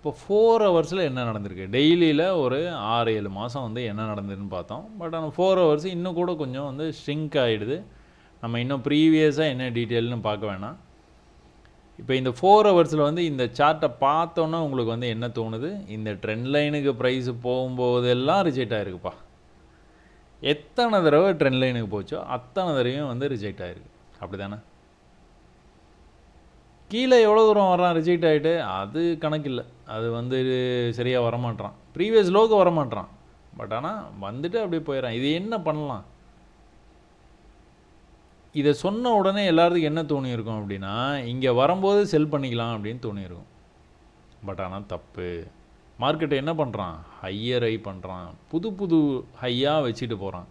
இப்போ 4 ஹவர்ஸில் என்ன நடந்திருக்கு, டெய்லியில் ஒரு 6-7 மாதம் வந்து என்ன நடந்ததுன்னு பார்த்தோம். பட் ஆனால் 4 ஹவர்ஸ் இன்னும் கூட கொஞ்சம் வந்து ஷ்ரிங்க் ஆகிடுது. நம்ம இன்னும் ப்ரீவியஸாக என்ன டீட்டெயில்னு பார்க்க வேணாம். இப்போ இந்த 4 ஹவர்ஸில் வந்து இந்த சார்ட்டை பார்த்தோன்னா உங்களுக்கு வந்து என்ன தோணுது, இந்த ட்ரெண்ட் லைனுக்கு ப்ரைஸு போகும்போதெல்லாம் ரிஜெக்ட் ஆகிருக்குப்பா. எத்தனை தடவை ட்ரெண்ட் லைனுக்கு போச்சோ அத்தனை தடவையும் வந்து ரிஜெக்ட் ஆகிருக்கு. அப்படி தானே? கீழே எவ்வளோ தூரம் வரான் ரிஜெக்ட் ஆகிட்டு அது கணக்கு இல்லை. அது வந்து சரியாக வரமாட்டான், ப்ரீவியஸ் லோக்கு வரமாட்டான். பட் ஆனால் வந்துட்டு அப்படியே போயிடறான். இது என்ன பண்ணலாம்? இதை சொன்ன உடனே எல்லாத்துக்கும் என்ன தோணியிருக்கும் அப்படின்னா, இங்கே வரும்போது செல் பண்ணிக்கலாம் அப்படின்னு தோணியிருக்கும். பட் ஆனால் தப்பு. மார்க்கெட்டை என்ன பண்ணுறான், ஹையர் ஹை பண்ணுறான், புது புது ஹையாக வச்சுட்டு போகிறான்.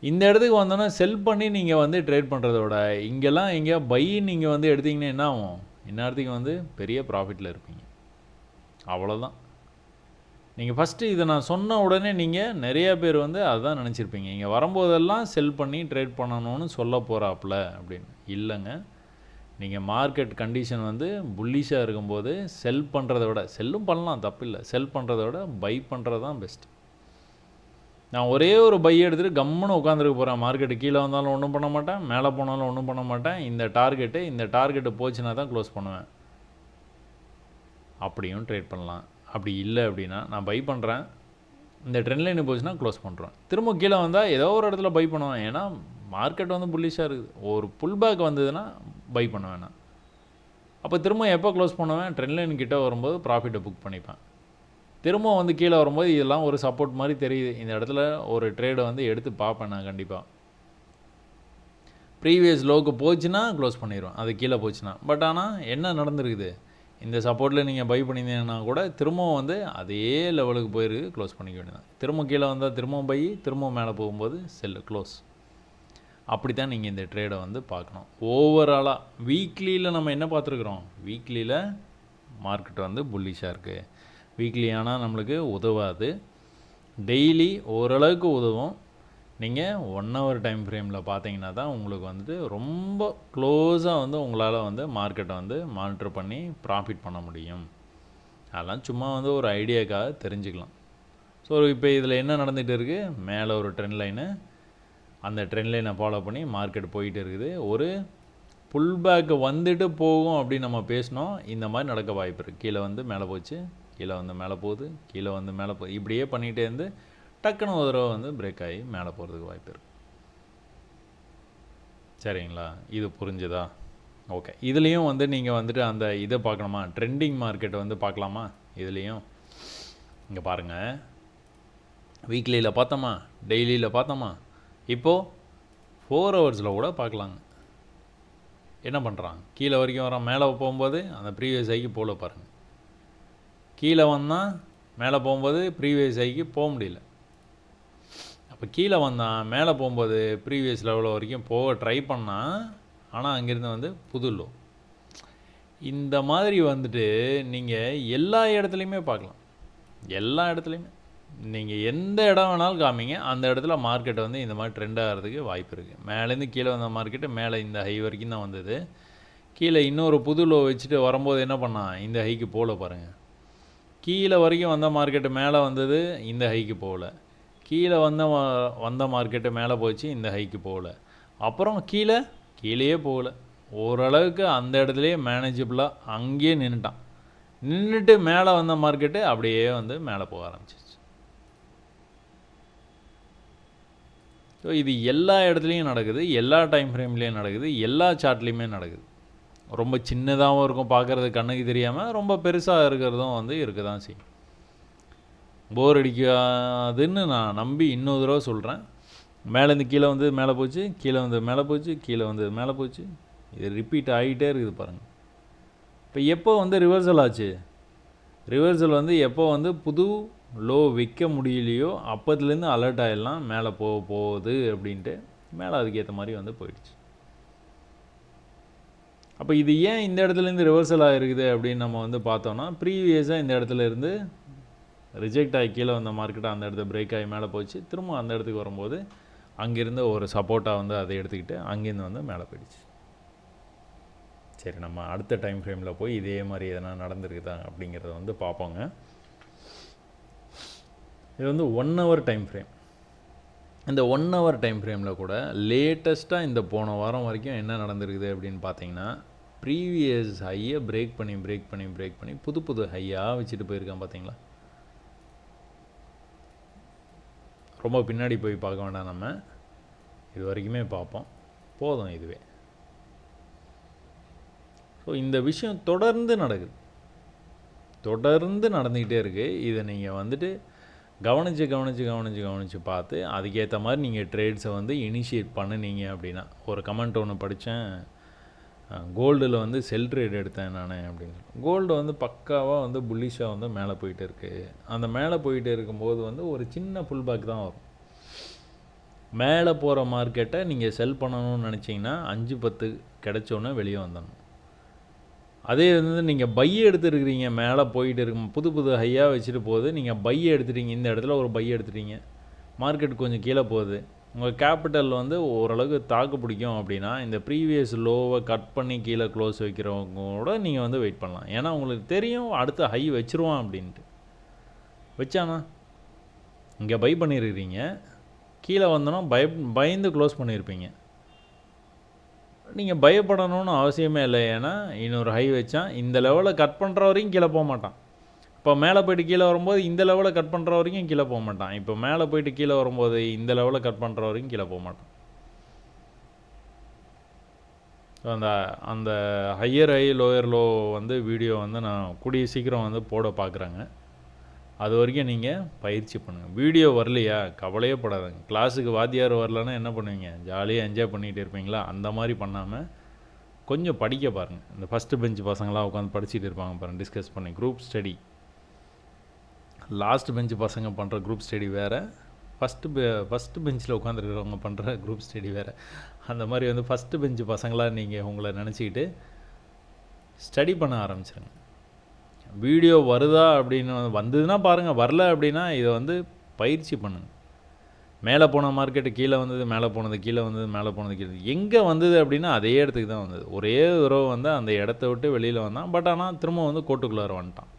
இந்த இடத்துக்கு வந்தோன்னா செல் பண்ணி நீங்கள் வந்து ட்ரேட் பண்ணுறத விட இங்கெல்லாம் எங்கேயா பை நீங்கள் வந்து எடுத்திங்கன்னா என்ன ஆகும், இந்நேரத்துக்கு வந்து பெரிய ப்ராஃபிட்டில் இருப்பீங்க. அவ்வளோதான். நீங்கள் ஃபஸ்ட்டு இதை நான் சொன்ன உடனே நீங்கள் நிறையா பேர் வந்து அதுதான் நினச்சிருப்பீங்க, இங்கே வரும்போதெல்லாம் செல் பண்ணி ட்ரேட் பண்ணணும்னு சொல்ல போகிறாப்புல அப்படின்னு. இல்லைங்க, நீங்கள் மார்க்கெட் கண்டிஷன் வந்து புல்லிஷாக இருக்கும்போது செல் பண்ணுறத விட, செல்லும் பண்ணலாம் தப்பில்லை, செல் பண்ணுறத விட பை பண்ணுறது தான் பெஸ்ட்டு. நான் ஒரே ஒரு பை எடுத்துகிட்டு கம்முன்னு உட்காந்துருக்க போகிறேன். மார்க்கெட்டு கீழே வந்தாலும் ஒன்றும் பண்ண மாட்டேன், மேலே போனாலும் ஒன்றும் பண்ண மாட்டேன். இந்த டார்கெட்டு போச்சுன்னா தான் க்ளோஸ் பண்ணுவேன். அப்படியும் ட்ரேட் பண்ணலாம். அப்படி இல்லை அப்படின்னா நான் பை பண்ணுறேன், இந்த ட்ரெண்ட் லைன் போச்சுன்னா க்ளோஸ் பண்ணுறேன். திரும்ப கீழே வந்தால் ஏதோ ஒரு இடத்துல பை பண்ணுவேன். ஏன்னா மார்க்கெட் வந்து புல்லிஷாக இருக்குது. ஒரு புல் பேக் வந்ததுன்னா பை பண்ண வேணாம். அப்போ திரும்ப எப்போ க்ளோஸ் பண்ணுவேன், ட்ரெண்ட் லைன் கிட்டே வரும்போது ப்ராஃபிட்டை புக் பண்ணிப்பேன். திரும்ப வந்து கீழே வரும்போது இதெல்லாம் ஒரு சப்போர்ட் மாதிரி தெரியுது, இந்த இடத்துல ஒரு ட்ரேடை வந்து எடுத்து பார்ப்பேன் நான் கண்டிப்பாக. ப்ரீவியஸ் லோக்கு போச்சுன்னா க்ளோஸ் பண்ணிடுவேன், அது கீழே போச்சுன்னா. பட் ஆனால் என்ன நடந்திருக்குது, இந்த சப்போர்ட்டில் நீங்கள் பை பண்ணியிருந்தீங்கன்னா கூட திரும்பவும் வந்து அதே லெவலுக்கு போயிருக்கு, க்ளோஸ் பண்ணிக்க வேண்டியதான். திரும்ப கீழே வந்தால் திரும்பவும் பை, திரும்பவும் மேலே போகும்போது செல்லு, க்ளோஸ். அப்படி தான் நீங்கள் இந்த ட்ரேடை வந்து பார்க்கணும். ஓவராலாக வீக்லியில் நம்ம என்ன பார்த்துருக்குறோம், வீக்லியில் மார்க்கெட் வந்து புல்லிஷாக இருக்குது. வீக்லி ஆனால் நம்மளுக்கு உதவாது, டெய்லி ஓரளவுக்கு உதவும். நீங்கள் 1 ஹவர் டைம் ஃப்ரேமில் பார்த்தீங்கன்னா தான் உங்களுக்கு வந்துட்டு ரொம்ப க்ளோஸாக வந்து உங்களால் வந்து மார்க்கெட்டை வந்து மானிட்டர் பண்ணி ப்ராஃபிட் பண்ண முடியும். அதெல்லாம் சும்மா வந்து ஒரு ஐடியாக்காக தெரிஞ்சுக்கலாம். ஸோ இப்போ இதில் என்ன நடந்துகிட்டு இருக்குது, மேலே ஒரு ட்ரெண்ட் லைனு, அந்த ட்ரெண்ட் லைனை ஃபாலோ பண்ணி மார்க்கெட் போயிட்டு இருக்குது. ஒரு புல் பேக்கு வந்துட்டு போகும் அப்படின்னு நம்ம பேசினோம், இந்த மாதிரி நடக்க வாய்ப்பு இருக்குது. கீழே வந்து மேலே போச்சு, கீழே வந்து மேலே போகுது, கீழே வந்து மேலே போகுது, இப்படியே பண்ணிகிட்டே இருந்து டக்குன்னு ஒரு தடவை வந்து பிரேக் ஆகி மேலே போகிறதுக்கு வாய்ப்பு இருக்குது. சரிங்களா, இது புரிஞ்சுதா? ஓகே. இதுலேயும் வந்து நீங்கள் வந்துட்டு அந்த இதை பார்க்கணுமா, ட்ரெண்டிங் மார்க்கெட்டை வந்து பார்க்கலாமா? இதுலேயும் இங்கே பாருங்கள், வீக்லியில் பார்த்தோமா, டெய்லியில் பார்த்தோமா, இப்போது 4 ஹவர்ஸில் கூட பார்க்கலாங்க. என்ன பண்ணுறான், கீழே வரைக்கும் வரான், மேலே போகும்போது அந்த ப்ரீவியஸ் ஹைக்கு போல பாருங்கள். கீழே வந்தால் மேலே போகும்போது ப்ரீவியஸ் ஹைக்கு போக முடியல. அப்போ கீழே வந்தான் மேலே போகும்போது ப்ரீவியஸ் லெவலில் வரைக்கும் போக ட்ரை பண்ணால், ஆனால் அங்கேருந்து வந்து புது லோ. இந்த மாதிரி வந்துட்டு நீங்கள் எல்லா இடத்துலையுமே பார்க்கலாம். எல்லா இடத்துலையுமே நீங்கள் எந்த இடம் வேணாலும் காமிங்க, அந்த இடத்துல மார்க்கெட்டை வந்து இந்த மாதிரி ட்ரெண்ட் ஆகிறதுக்கு வாய்ப்பு இருக்குது. மேலேருந்து கீழே வந்த மார்க்கெட்டு மேலே இந்த ஹை வரைக்கும் தான் வந்தது. கீழே இன்னொரு புது லோ வச்சுட்டு வரும்போது என்ன பண்ணால் இந்த ஹைக்கு போகல பாருங்கள். கீழே வரைக்கும் வந்த மார்க்கெட்டு மேலே வந்தது, இந்த ஹைக்கு போகல. கீழே வந்த மார்க்கெட்டு மேலே போச்சு, இந்த ஹைக்கு போகல. அப்புறம் கீழேயே போகல. ஓரளவுக்கு அந்த இடத்துலையே மேனேஜபிளாக அங்கேயே நின்றுட்டு மேலே வந்த மார்க்கெட்டு அப்படியே வந்து மேலே போக ஆரம்பிச்சிச்சு. ஸோ இது எல்லா இடத்துலையும் நடக்குது, எல்லா டைம் ஃப்ரேம்லேயும் நடக்குது, எல்லா சார்ட்லேயுமே நடக்குது. ரொம்ப சின்னதாகவும் இருக்கும், பார்க்குறது கண்ணுக்கு தெரியாமல், ரொம்ப பெருசாக இருக்கிறதும் வந்து இருக்க தான் செய்யும். போர் அடிக்காதுன்னு நான் நம்பி இன்னொரு தடவை சொல்கிறேன். மேலேருந்து கீழே வந்து மேலே போச்சு, கீழே வந்து மேலே போச்சு, கீழே வந்து மேலே போச்சு, இது ரிப்பீட் ஆகிட்டே இருக்குது பாருங்கள். இப்போ எப்போ வந்து ரிவர்சல் ஆச்சு, ரிவர்சல் வந்து எப்போ வந்து புது லோ விற்க முடியலையோ அப்போதுலேருந்து அலர்ட் ஆகிடலாம், மேலே போகுது அப்படின்ட்டு மேலே அதுக்கேற்ற மாதிரி வந்து போயிடுச்சு. அப்போ இது ஏன் இந்த இடத்துலேருந்து ரிவர்சல் ஆகிருக்குது அப்படின்னு நம்ம வந்து பார்த்தோன்னா, ப்ரீவியஸாக இந்த இடத்துல இருந்து ரிஜெக்ட் ஆகி கீழே வந்த மார்க்கெட்டை அந்த இடத்த பிரேக் ஆகி மேலே போச்சு, திரும்ப அந்த இடத்துக்கு வரும்போது அங்கேருந்து ஒரு சப்போர்ட்டாக வந்து அதை எடுத்துக்கிட்டு அங்கேருந்து வந்து மேலே போயிடுச்சு. சரி, நம்ம அடுத்த டைம் ஃப்ரேமில் போய் இதே மாதிரி எதனா நடந்திருக்குதா அப்படிங்கிறத வந்து பார்ப்போங்க. இது வந்து 1 hour டைம் ஃப்ரேம். இந்த 1 hour டைம் ஃப்ரேமில் கூட லேட்டஸ்ட்டாக இந்த போன வாரம் வரைக்கும் என்ன நடந்திருக்குது அப்படின்னு பார்த்தீங்கன்னா, ப்ரீவியஸ் ஹையை பிரேக் பண்ணி புது புது ஹையாக வச்சுட்டு போயிருக்கான். பார்த்தீங்களா? ரொம்ப பின்னாடி போய் பார்க்க வேண்டாம், நம்ம இது வரைக்குமே பார்ப்போம், போதும் இதுவே. ஸோ இந்த விஷயம் தொடர்ந்து நடந்துக்கிட்டே இருக்குது. இதை நீங்கள் வந்துட்டு கவனித்து பார்த்து அதுக்கேற்ற மாதிரி நீங்கள் ட்ரேட்ஸை வந்து இனிஷியேட் பண்ணினீங்க அப்படின்னா, ஒரு கமெண்ட் ஒன்று படித்தேன், கோல்டில் வந்து செல் ட்ரேட் எடுத்தேன் நான் அப்படின்னு சொல்லி. கோல்டு வந்து பக்காவாக வந்து புல்லிஷாக வந்து மேலே போயிட்டு இருக்குது. அந்த மேலே போயிட்டு இருக்கும்போது வந்து ஒரு சின்ன புல் பேக் தான் வரும். மேலே போகிற மார்க்கெட்டை நீங்கள் செல் பண்ணணும்னு நினச்சிங்கன்னா 5-10 கிடச்சோன்னே வெளியே வந்துடணும். அதே வந்து நீங்கள் பையை எடுத்துருக்கிறீங்க, மேலே போயிட்டு இருக்கும் புது புது ஹையாக வச்சுட்டு போகுது, நீங்கள் பையை எடுத்துட்டீங்க, இந்த இடத்துல ஒரு பையை எடுத்துட்டீங்க, மார்க்கெட் கொஞ்சம் கீழே போகுது, உங்கள் கேபிட்டல் வந்து ஓரளவுக்கு தாக்கு பிடிக்கும் அப்படின்னா இந்த ப்ரீவியஸ் லோவை கட் பண்ணி கீழே க்ளோஸ் வைக்கிறவங்க கூட நீங்கள் வந்து வெயிட் பண்ணலாம். ஏன்னா உங்களுக்கு தெரியும் அடுத்த ஹை வச்சுருவான் அப்படின்ட்டு. வச்சானா இங்கே பை பண்ணியிருக்கிறீங்க, கீழே வந்தோன்னா பயந்து க்ளோஸ் பண்ணியிருப்பீங்க. நீங்கள் பயப்படணும்னு அவசியமே இல்லை. ஏன்னா இன்னொரு ஹை வச்சான், இந்த லெவலில் கட் பண்ணுற வரைக்கும் கீழே போக மாட்டான். இப்போ மேலே போய்ட்டு கீழே வரும்போது இந்த லெவலில் கட் பண்ணுற வரைக்கும் கீழே போக மாட்டான். இப்போ மேலே போய்ட்டு கீழே வரும்போது இந்த லெவலில் கட் பண்ணுற வரைக்கும் கீழே போக மாட்டான். அந்த அந்த ஹையர் ஹை லோயர் லோ வந்து வீடியோ வந்து நான் கூடிய சீக்கிரம் வந்து போட பார்க்குறேங்க. அது வரைக்கும் நீங்கள் பயிற்சி பண்ணுங்கள். வீடியோ வரலையா கவலையே படாதுங்க. கிளாஸுக்கு வாத்தியார் வரலன்னா என்ன பண்ணுவீங்க, ஜாலியாக என்ஜாய் பண்ணிகிட்டு இருப்பீங்களா? அந்த மாதிரி பண்ணாமல் கொஞ்சம் படிக்க பாருங்கள். இந்த ஃபஸ்ட்டு பெஞ்ச் பசங்களாம் உட்காந்து படிச்சுட்டு இருப்பாங்க பாருங்கள், டிஸ்கஸ் பண்ணி குரூப் ஸ்டடி. லாஸ்ட் பெஞ்ச் பசங்க பண்ணுற குரூப் ஸ்டடி வேறு, ஃபஸ்ட்டு பெஞ்சில் உட்காந்துருக்கிறவங்க பண்ணுற குரூப் ஸ்டடி வேறு. அந்த மாதிரி வந்து ஃபஸ்ட்டு பெஞ்சு பசங்களாக நீங்கள் உங்களை நினச்சிக்கிட்டு ஸ்டடி பண்ண ஆரம்பிச்சிருங்க. வீடியோ வருதா அப்படின்னு வந்ததுன்னா பாருங்கள், வரல அப்படின்னா இதை வந்து பயிற்சி பண்ணுங்கள். மேலே போன மார்க்கெட்டு கீழே வந்தது, மேலே போனது கீழே வந்தது, மேலே போனது கீழே எங்கே வந்தது அப்படின்னா அதே இடத்துக்கு தான் வந்தது. ஒரே தடவை வந்து அந்த இடத்த விட்டு வெளியில் வந்தான், பட் ஆனால் திரும்ப வந்து கோட்டுக்குள்ளார வந்துட்டான்.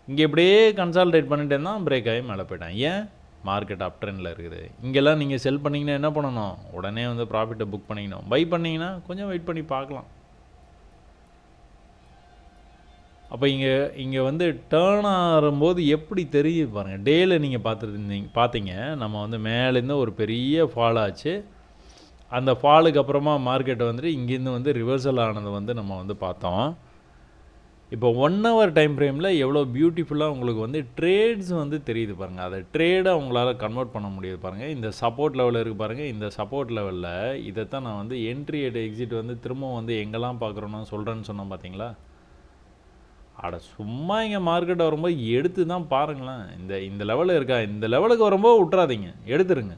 இங்கே இப்படியே கன்சால்டேட் பண்ணிட்டே தான் பிரேக் ஆகி மேலே போயிட்டான். ஏன்? மார்க்கெட் அப் ட்ரெண்டில் இருக்குது. இங்கெல்லாம் நீங்கள் செல் பண்ணிங்கன்னா என்ன பண்ணணும், உடனே வந்து ப்ராஃபிட்டை புக் பண்ணிக்கணும். பை பண்ணிங்கன்னா கொஞ்சம் வெயிட் பண்ணி பார்க்கலாம். அப்போ இங்கே வந்து டேர்ன் ஆகும்போது எப்படி தெரியுது பாருங்கள். டேயில் நீங்கள் பார்த்தீங்க நம்ம வந்து மேலேருந்து ஒரு பெரிய ஃபால் ஆச்சு. அந்த ஃபாலுக்கு அப்புறமா மார்க்கெட்டை வந்துட்டு இங்கேருந்து வந்து ரிவர்சல் ஆனது வந்து நம்ம வந்து பார்த்தோம். இப்போ 1 hour டைம் ஃப்ரேமில் எவ்வளோ பியூட்டிஃபுல்லாக உங்களுக்கு வந்து ட்ரேட்ஸ் வந்து தெரியுது பாருங்கள். அதை ட்ரேடை உங்களால் கன்வெர்ட் பண்ண முடியுது பாருங்கள். இந்த சப்போர்ட் லெவலில் இருக்குது பாருங்கள். இந்த சப்போர்ட் லெவலில் இதைத்தான் நான் வந்து என்ட்ரி அட் எக்ஸிட் வந்து திரும்ப வந்து எங்கெல்லாம் பார்க்குறோன்னா சொல்கிறேன்னு சொன்னேன் பார்த்தீங்களா. சும்மா இங்கே மார்க்கெட் வரும்போது எடுத்து தான் பாருங்களேன். இந்த லெவலில் இருக்கா, இந்த லெவலுக்கு வரும்போது விட்றாதீங்க, எடுத்துருங்க.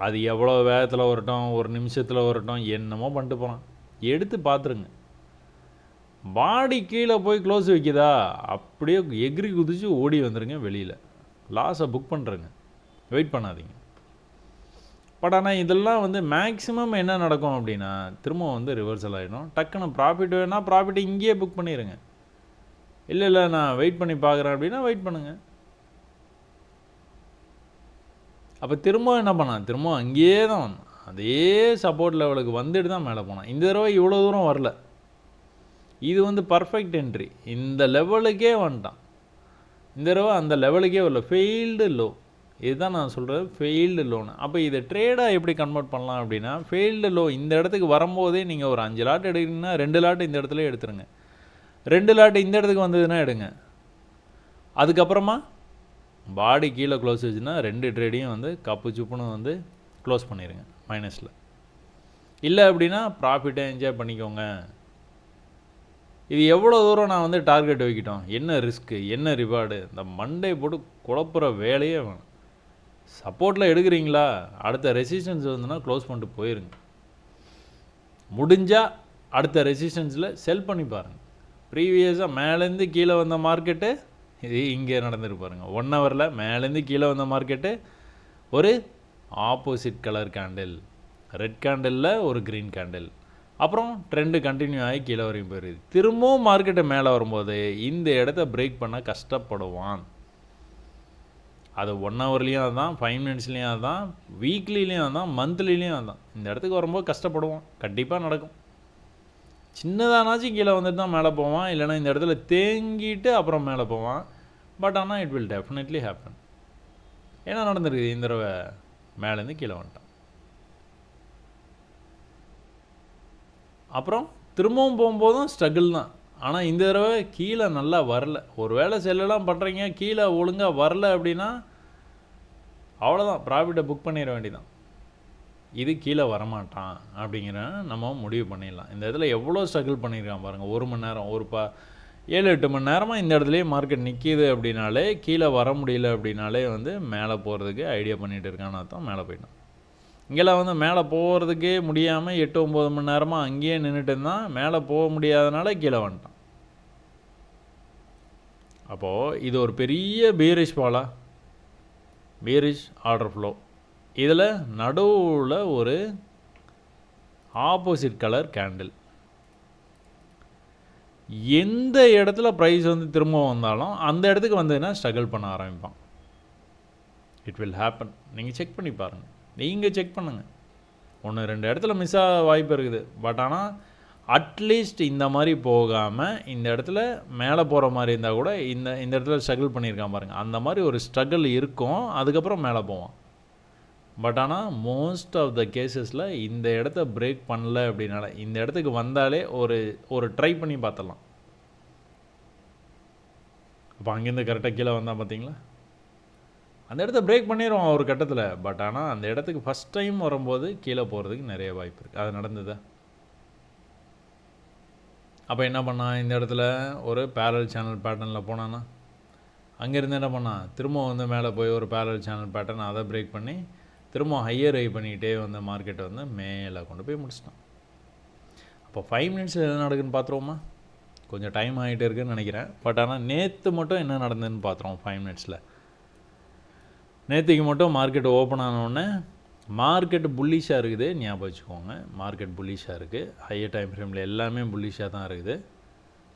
அது எவ்வளோ வேகத்தில் வரட்டும், ஒரு நிமிஷத்தில் வரட்டும், என்னமோ பண்ணிட்டு போகிறான், எடுத்து பார்த்துருங்க. பாடி கீழே போய் க்ளோஸ் வைக்குதா, அப்படியே எகிரி குதிச்சு ஓடி வந்துடுங்க வெளியில். லாஸை புக் பண்ணுறேங்க, வெயிட் பண்ணாதீங்க. பட் ஆனால் இதெல்லாம் வந்து மேக்ஸிமம் என்ன நடக்கும் அப்படின்னா திரும்ப வந்து ரிவர்சல் ஆகிடும். டக்குன்னு ப்ராஃபிட் வேணால் ப்ராஃபிட்டை இங்கேயே புக் பண்ணிடுங்க. இல்லை நான் வெயிட் பண்ணி பார்க்குறேன் அப்படின்னா வெயிட் பண்ணுங்கள். அப்போ திரும்ப என்ன பண்ணான், திரும்ப அங்கேயே தான் வந்தான். அதே சப்போர்ட் லெவலுக்கு வந்துட்டு தான் மேலே போனான். இந்த தடவை இவ்வளோ தூரம் வரல. இது வந்து பர்ஃபெக்ட் என்ட்ரி. இந்த லெவலுக்கே வந்துட்டான். இந்த தடவை அந்த லெவலுக்கே வரல, ஃபெயில்டு லோ. இதுதான் நான் சொல்கிறது, ஃபெயில்டு லோன்னு. அப்போ இதை ட்ரேடாக எப்படி கன்வெர்ட் பண்ணலாம் அப்படின்னா, ஃபெயில்டு லோ இந்த இடத்துக்கு வரும்போதே நீங்கள் ஒரு 5 லாட் எடுக்கிறீங்கன்னா 2 லாட் இந்த இடத்துல எடுத்துருங்க. 2 லாட் இந்த இடத்துக்கு வந்ததுன்னா எடுங்க. அதுக்கப்புறமா பாடி கீழே க்ளோஸ் வச்சுன்னா 2 ட்ரேடையும் வந்து கப்பு சுப்புன்னு வந்து க்ளோஸ் பண்ணிடுங்க மைனஸில். இல்லை அப்படின்னா ப்ராஃபிட்டை என்ஜாய் பண்ணிக்கோங்க. இது எவ்வளோ தூரம் நான் வந்து டார்கெட் வைக்கிட்டோம், என்ன ரிஸ்க்கு, என்ன ரிவார்டு, இந்த மண்டே போட்டு குழப்புற வேலையே வேணும். சப்போர்ட்டில் எடுக்கிறீங்களா, அடுத்த ரெசிஸ்டன்ஸ் வந்துன்னா க்ளோஸ் பண்ணிட்டு போயிருங்க. முடிஞ்சால் அடுத்த ரெசிஸ்டன்ஸில் செல் பண்ணி பாருங்கள். ப்ரீவியஸாக மேலேருந்து கீழே வந்த மார்க்கெட்டு இது இங்கே நடந்துட்டு பாருங்கள். 1 ஹவரில் மேலேருந்து கீழே வந்த மார்க்கெட்டு ஒரு ஆப்போசிட் கலர் கேண்டில், ரெட் கேண்டிலில் ஒரு க்ரீன் கேண்டில், அப்புறம் ட்ரெண்டு கண்டினியூ ஆகி கீழே வரைக்கும் போயிடுது. திரும்பவும் மார்க்கெட்டை மேலே வரும்போது இந்த இடத்த பிரேக் பண்ண கஷ்டப்படுவான். அது 1 ஹவர்லேயும் அதுதான், 5 மினிட்ஸ்லேயும் அதுதான், வீக்லிலையும் அதுதான், மந்த்லிலையும் அதுதான். இந்த இடத்துக்கு வரும்போது கஷ்டப்படுவான். கண்டிப்பாக நடக்கும். சின்னதானாச்சும் கீழே வந்துட்டு தான் மேலே போவான், இல்லைனா இந்த இடத்துல தேங்கிட்டு அப்புறம் மேலே போவான். பட் ஆனால் இட் வில் டெஃபினெட்லி ஹேப்பன். ஏன்னா நடந்துருக்குது, இந்த தடவை மேலேருந்து கீழே வந்துட்டான். அப்புறம் திரும்பவும் போகும்போதும் ஸ்ட்ரகிள் தான். ஆனால் இந்த தடவை கீழே நல்லா வரல. ஒரு வேளை செல்லலாம் பண்ணுறீங்க, கீழே ஒழுங்காக வரல அப்படின்னா அவ்வளோதான், ப்ராஃபிட்டை புக் பண்ணிட வேண்டியதான். இது கீழே வரமாட்டான் அப்படிங்கிற நம்ம முடிவு பண்ணிடலாம். இந்த இடத்துல எவ்வளோ ஸ்ட்ரகிள் பண்ணியிருக்கான் பாருங்கள். 1 மணி நேரம், ஒரு 7-8 மணி நேரமாக இந்த இடத்துலையே மார்க்கெட் நிற்கிது அப்படின்னாலே, கீழே வர முடியல அப்படின்னாலே வந்து மேலே போகிறதுக்கு ஐடியா பண்ணிகிட்டு இருக்கான்னு அர்த்தம். மேலே போயிட்டான். இங்கெல்லாம் வந்து மேலே போகிறதுக்கே முடியாமல் 8-9 மணி நேரமாக அங்கேயே நின்றுட்டு இருந்தான். மேலே போக முடியாதனால கீழே வந்துட்டான். அப்போது இது ஒரு பெரிய பீரிஷ் ஃபாலா, பீரிஷ் ஆர்டர் ஃப்ளோ. இதில் நடுவில் ஒரு ஆப்போசிட் கலர் கேண்டில். எந்த இடத்துல ப்ரைஸ் வந்து திரும்ப வந்தாலும் அந்த இடத்துக்கு வந்ததுன்னா ஸ்ட்ரகிள் பண்ண ஆரம்பிப்பான். It will happen. நீங்கள் செக் பண்ணி பாருங்கள். நீங்கள் செக் பண்ணுங்கள். 1-2 இடத்துல மிஸ் ஆக வாய்ப்பு இருக்குது. பட் ஆனால் அட்லீஸ்ட் இந்த மாதிரி போகாமல் இந்த இடத்துல மேலே போகிற மாதிரி இருந்தால் கூட இந்த இடத்துல ஸ்ட்ரகிள் பண்ணியிருக்கான் பாருங்கள். அந்த மாதிரி ஒரு ஸ்ட்ரகிள் இருக்கும், அதுக்கப்புறம் மேலே போவான். பட் ஆனால் மோஸ்ட் ஆஃப் த கேசஸில் இந்த இடத்த பிரேக் பண்ணல அப்படின்னால இந்த இடத்துக்கு வந்தாலே ஒரு ட்ரை பண்ணி பார்த்துடலாம். அப்போ அங்கேருந்து கரெக்டாக கீழே வந்தால் பார்த்தீங்களா, அந்த இடத்த பிரேக் பண்ணிடுவோம் ஒரு கட்டத்தில். பட் ஆனால் அந்த இடத்துக்கு ஃபஸ்ட் டைம் வரும்போது கீழே போகிறதுக்கு நிறைய வாய்ப்பு இருக்குது. அது நடந்ததா? அப்போ என்ன பண்ணான், இந்த இடத்துல ஒரு பேரல் சேனல் பேட்டர்னில் போனான்னா, அங்கேருந்து என்ன பண்ணான், திரும்ப வந்து மேலே போய் ஒரு பேரல் சேனல் பேட்டர்ன் அதை பிரேக் பண்ணி திரும்ப ஹையர் ஹை பண்ணிக்கிட்டே வந்து மார்க்கெட்டை வந்து மேலே கொண்டு போய் முடிச்சிட்டான். அப்போ 5 மினிட்ஸில் என்ன நடக்குதுன்னு பார்த்துருவோமா? கொஞ்சம் டைம் ஆகிட்டே இருக்குதுன்னு நினைக்கிறேன். பட் ஆனால் நேற்று மட்டும் என்ன நடந்ததுன்னு பார்த்துருவோம். 5 மினிட்ஸில் நேற்றுக்கு மட்டும் மார்க்கெட் ஓப்பன் ஆனோடனே மார்க்கெட் புல்லிஷாக இருக்குது. ஞாபகம் வச்சுக்கோங்க, மார்க்கெட் புல்லிஷாக இருக்குது. ஹையர் டைம் ஃப்ரேமில் எல்லாமே புல்லிஷாக தான் இருக்குது.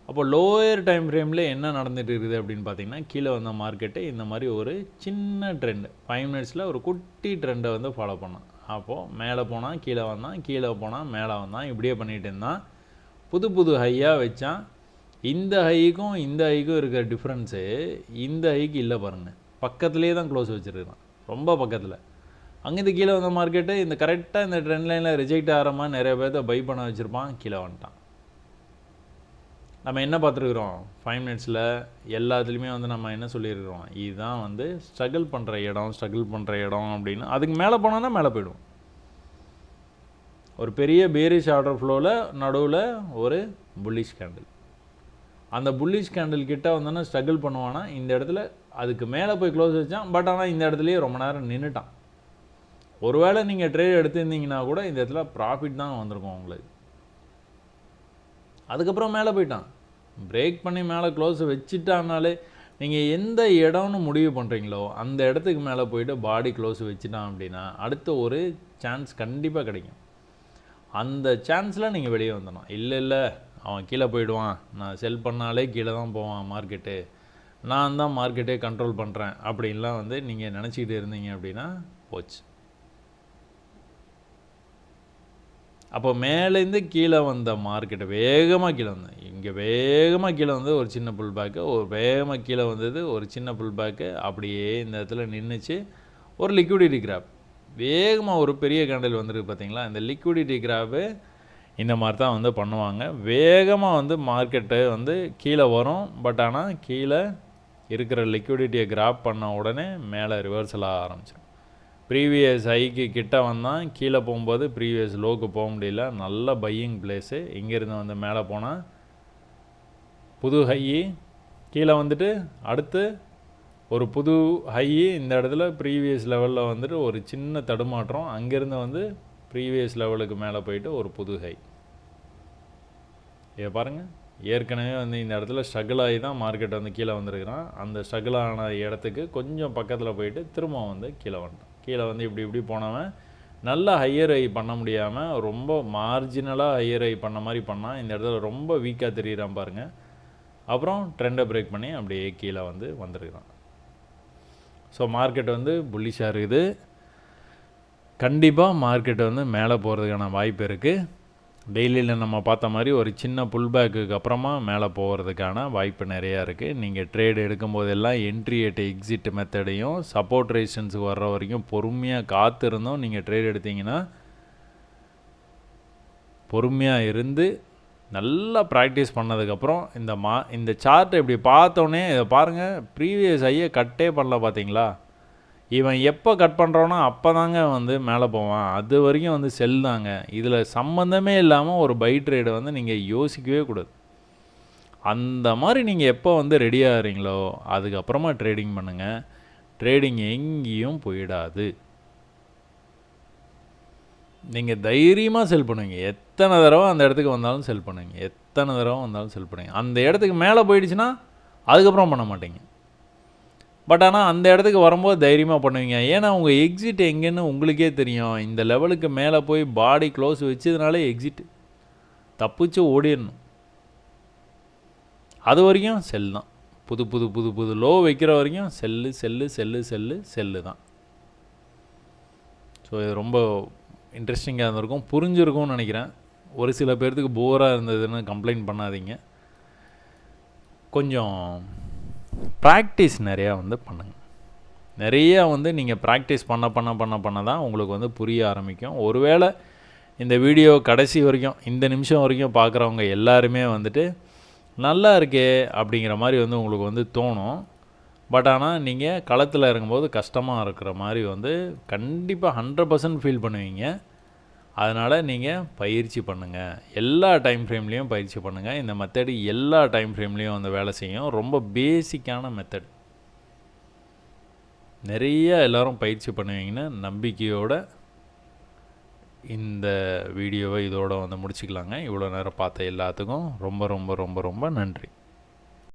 அப்போ லோயர் டைம் ஃப்ரேமில் என்ன நடந்துகிட்டு இருக்குது அப்படின்னு பார்த்தீங்கன்னா, கீழே வந்த மார்க்கெட்டு இந்த மாதிரி ஒரு சின்ன ட்ரெண்டு 5 மினிட்ஸில் ஒரு குட்டி ட்ரெண்டை வந்து ஃபாலோ பண்ணான். அப்போது மேலே போனால் கீழே வந்தான், கீழே போனால் மேலே வந்தான், இப்படியே பண்ணிகிட்டு இருந்தான். புது ஹையாக வச்சான். இந்த ஹைக்கும் இந்த ஹைக்கும் இருக்கிற டிஃப்ரென்ஸு இந்த ஹைக்கு இல்லை பாருங்கள். பக்கத்துலேயே தான் க்ளோஸ் வச்சுருக்கான், ரொம்ப பக்கத்தில். அங்கேருந்து கீழே வந்த மார்க்கெட்டு இந்த கரெக்டாக இந்த ட்ரெண்ட் லைனில் ரிஜெக்ட் ஆகிற மாதிரி நிறைய பேர்த்த பை பண்ண வச்சுருப்பான். கீழே வந்துட்டான். நம்ம என்ன பார்த்துருக்குறோம் 5 மினிட்ஸில் எல்லாத்துலேயுமே வந்து நம்ம என்ன சொல்லியிருக்கிறோம், இதுதான் வந்து ஸ்ட்ரகிள் பண்ணுற இடம் அப்படின்னு. அதுக்கு மேலே போனோன்னா மேலே போய்டும். ஒரு பெரிய பேரிஷ் ஆர்டர் ஃப்ளோவில் நடுவில் ஒரு புல்லிஷ் கேண்டில். அந்த புல்லிஷ் கேண்டில் கிட்ட வந்தோன்னா ஸ்ட்ரகிள் பண்ணுவானா, இந்த இடத்துல அதுக்கு மேலே போய் க்ளோஸ் வச்சான். பட் ஆனால் இந்த இடத்துலையே ரொம்ப நேரம் நின்றுட்டான். ஒருவேளை நீங்கள் ட்ரேட் எடுத்துருந்தீங்கன்னா கூட இந்த இடத்துல ப்ராஃபிட் தான் வந்திருக்கும் உங்களுக்கு. அதுக்கப்புறம் மேலே போயிட்டான். பிரேக் பண்ணி மேலே க்ளோஸ் வச்சுட்டானாலே, நீங்கள் எந்த இடம்னு முடிவு பண்ணுறீங்களோ அந்த இடத்துக்கு மேலே போயிட்டு பாடி க்ளோஸ் வச்சுட்டான் அப்படின்னா அடுத்த ஒரு சான்ஸ் கண்டிப்பாக கிடைக்கும். அந்த சான்ஸில் நீங்கள் வெளியே வந்துடணும். இல்லை அவன் கீழே போயிடுவான், நான் செல் பண்ணாலே கீழே தான் போவான் மார்க்கெட்டு, நான் தான் மார்க்கெட்டே கண்ட்ரோல் பண்ணுறேன் அப்படின்லாம் வந்து நீங்கள் நினச்சிக்கிட்டு இருந்தீங்க அப்படின்னா போச்சு. அப்போ மேலேருந்து கீழே வந்த மார்க்கெட்டு வேகமாக கீழே வந்தேன். இங்கே வேகமாக கீழே வந்து ஒரு சின்ன புல் பேக்கு, ஒரு வேகமாக கீழே வந்தது ஒரு சின்ன புல் பேக்கு, அப்படியே இந்த இடத்துல நின்றுச்சு. ஒரு லிக்விடிட்டி கிராப் வேகமாக ஒரு பெரிய கேண்டில் வந்துருக்கு பார்த்தீங்களா. இந்த லிக்விடிட்டி கிராப்பு இந்த மாதிரி தான் வந்து பண்ணுவாங்க. வேகமாக வந்து மார்க்கெட்டு வந்து கீழே வரும். பட் ஆனால் கீழே இருக்கிற லிக்விடிட்டியை கிராப் பண்ண உடனே மேலே ரிவர்சல் ஆக ஆரம்பிச்சிடும். ப்ரீவியஸ் ஹைக்கு கிட்ட வந்தால் கீழே போகும்போது ப்ரீவியஸ் லோக்கு போக முடியல. நல்ல பையிங் பிளேஸு. இங்கேருந்து வந்து மேலே போனால் புது ஹையி கீழே வந்துட்டு அடுத்து ஒரு புது ஹையி இந்த இடத்துல ப்ரீவியஸ் லெவலில் வந்துட்டு ஒரு சின்ன தடுமாற்றம். அங்கேருந்து வந்து ப்ரீவியஸ் லெவலுக்கு மேலே போயிட்டு ஒரு புது ஹை. இதை பாருங்கள், ஏற்கனவே வந்து இந்த இடத்துல ஸ்ட்ரகிள் ஆகி தான் மார்க்கெட் வந்து கீழே வந்திருக்கிறான். அந்த ஸ்ட்ரகிள் ஆன இடத்துக்கு கொஞ்சம் பக்கத்தில் போயிட்டு திரும்ப வந்து கீழே வந்துட்டான். கீழே வந்து இப்படி போனவன் நல்லா ஹையர் ஐ பண்ண முடியாமல் ரொம்ப மார்ஜினலாக ஹையர் ஐ பண்ண மாதிரி பண்ணால் இந்த இடத்துல ரொம்ப வீக்காக தெரியுறான் பாருங்கள். அப்புறம் ட்ரெண்டை பிரேக் பண்ணி அப்படியே கீழே வந்துருக்குறான். ஸோ மார்க்கெட் புல்லிஷாக இருக்குது. கண்டிப்பாக மார்க்கெட் மேலே போகிறதுக்கான வாய்ப்பு இருக்குது. டெய்லியில் நம்ம பார்த்த மாதிரி ஒரு சின்ன புல் பேக்குக்கு அப்புறமா மேலே போகிறதுக்கான வாய்ப்பு நிறையா இருக்குது. நீங்கள் ட்ரேடு எடுக்கும்போதெல்லாம் என்ட்ரி அட் எக்ஸிட் மெத்தடையும் சப்போர்ட் ரெசிஸ்டன்ஸுக்கு வர்ற வரைக்கும் பொறுமையாக காத்திருந்தோம் நீங்கள் ட்ரேட் எடுத்திங்கன்னா பொறுமையாக இருந்து நல்லா ப்ராக்டிஸ் பண்ணதுக்கப்புறம் இந்த சார்ட்டை இப்படி பார்த்தோன்னே இதை பாருங்கள், ப்ரீவியஸ் ஐயை கட்டே பண்ணல பார்த்தீங்களா. இவன் எப்போ கட் பண்ணுறானோ அப்போ தாங்க மேலே போவான். அது வரைக்கும் செல் தாங்க. இதில் சம்மந்தமே இல்லாமல் ஒரு பை ட்ரேடை நீங்கள் யோசிக்கவே கூடாது. அந்த மாதிரி நீங்கள் எப்போ ரெடி ஆகிறீங்களோ அதுக்கப்புறமா ட்ரேடிங் பண்ணுங்கள். ட்ரேடிங் எங்கேயும் போயிடாது. நீங்கள் தைரியமாக செல் பண்ணுவீங்க. எத்தனை தடவை அந்த இடத்துக்கு வந்தாலும் செல் பண்ணுவீங்க. எத்தனை தடவை வந்தாலும் செல் பண்ணுவீங்க. அந்த இடத்துக்கு மேலே போயிடுச்சுன்னா அதுக்கப்புறம் பண்ண மாட்டீங்க. பட் ஆனால் அந்த இடத்துக்கு வரும்போது தைரியமாக பண்ணுவீங்க. ஏன்னா உங்கள் எக்ஸிட் எங்கேன்னு உங்களுக்கே தெரியும். இந்த லெவலுக்கு மேலே போய் பாடி க்ளோஸ் வச்சதுனாலே எக்ஸிட் தப்பிச்சு ஓடிடணும். அது வரைக்கும் செல் தான். புது புது புது புது லோ வைக்கிற வரைக்கும் cell cell cell cell cell தான். ஸோ இது ரொம்ப இன்ட்ரெஸ்டிங்காக இருந்திருக்கும், புரிஞ்சிருக்கும்னு நினைக்கிறேன். ஒரு சில பேர்த்துக்கு போராக இருந்ததுன்னு கம்ப்ளைண்ட் பண்ணாதீங்க. கொஞ்சம் ப்ராக்டிஸ் நிறையா பண்ணுங்கள். நிறையா நீங்கள் ப்ராக்டிஸ் பண்ண பண்ண பண்ண பண்ண தான் உங்களுக்கு புரிய ஆரம்பிக்கும். ஒருவேளை இந்த வீடியோ கடைசி வரைக்கும் இந்த நிமிஷம் வரைக்கும் பார்க்குறவங்க எல்லாருமே நல்லா இருக்கே அப்படிங்கிற மாதிரி உங்களுக்கு தோணும். பட் ஆனால் நீங்கள் களத்தில் இறங்கும்போது கஷ்டமாக இருக்கிற மாதிரி கண்டிப்பாக 100% ஃபீல் பண்ணுவீங்க. அதனால் நீங்கள் பயிற்சி பண்ணுங்கள். எல்லா டைம் ஃப்ரேம்லேயும் பயிற்சி பண்ணுங்கள். இந்த மெத்தடு எல்லா டைம் ஃப்ரேம்லேயும் வேலை செய்யும். ரொம்ப பேசிக்கான மெத்தட். நிறைய எல்லோரும் பயிற்சி பண்ணுவீங்கன்னு நம்பிக்கையோடு இந்த வீடியோவை இதோடு முடிச்சுக்கலாங்க. இவ்வளோ நேரம் பார்த்த எல்லாத்துக்கும் ரொம்ப ரொம்ப ரொம்ப ரொம்ப நன்றி.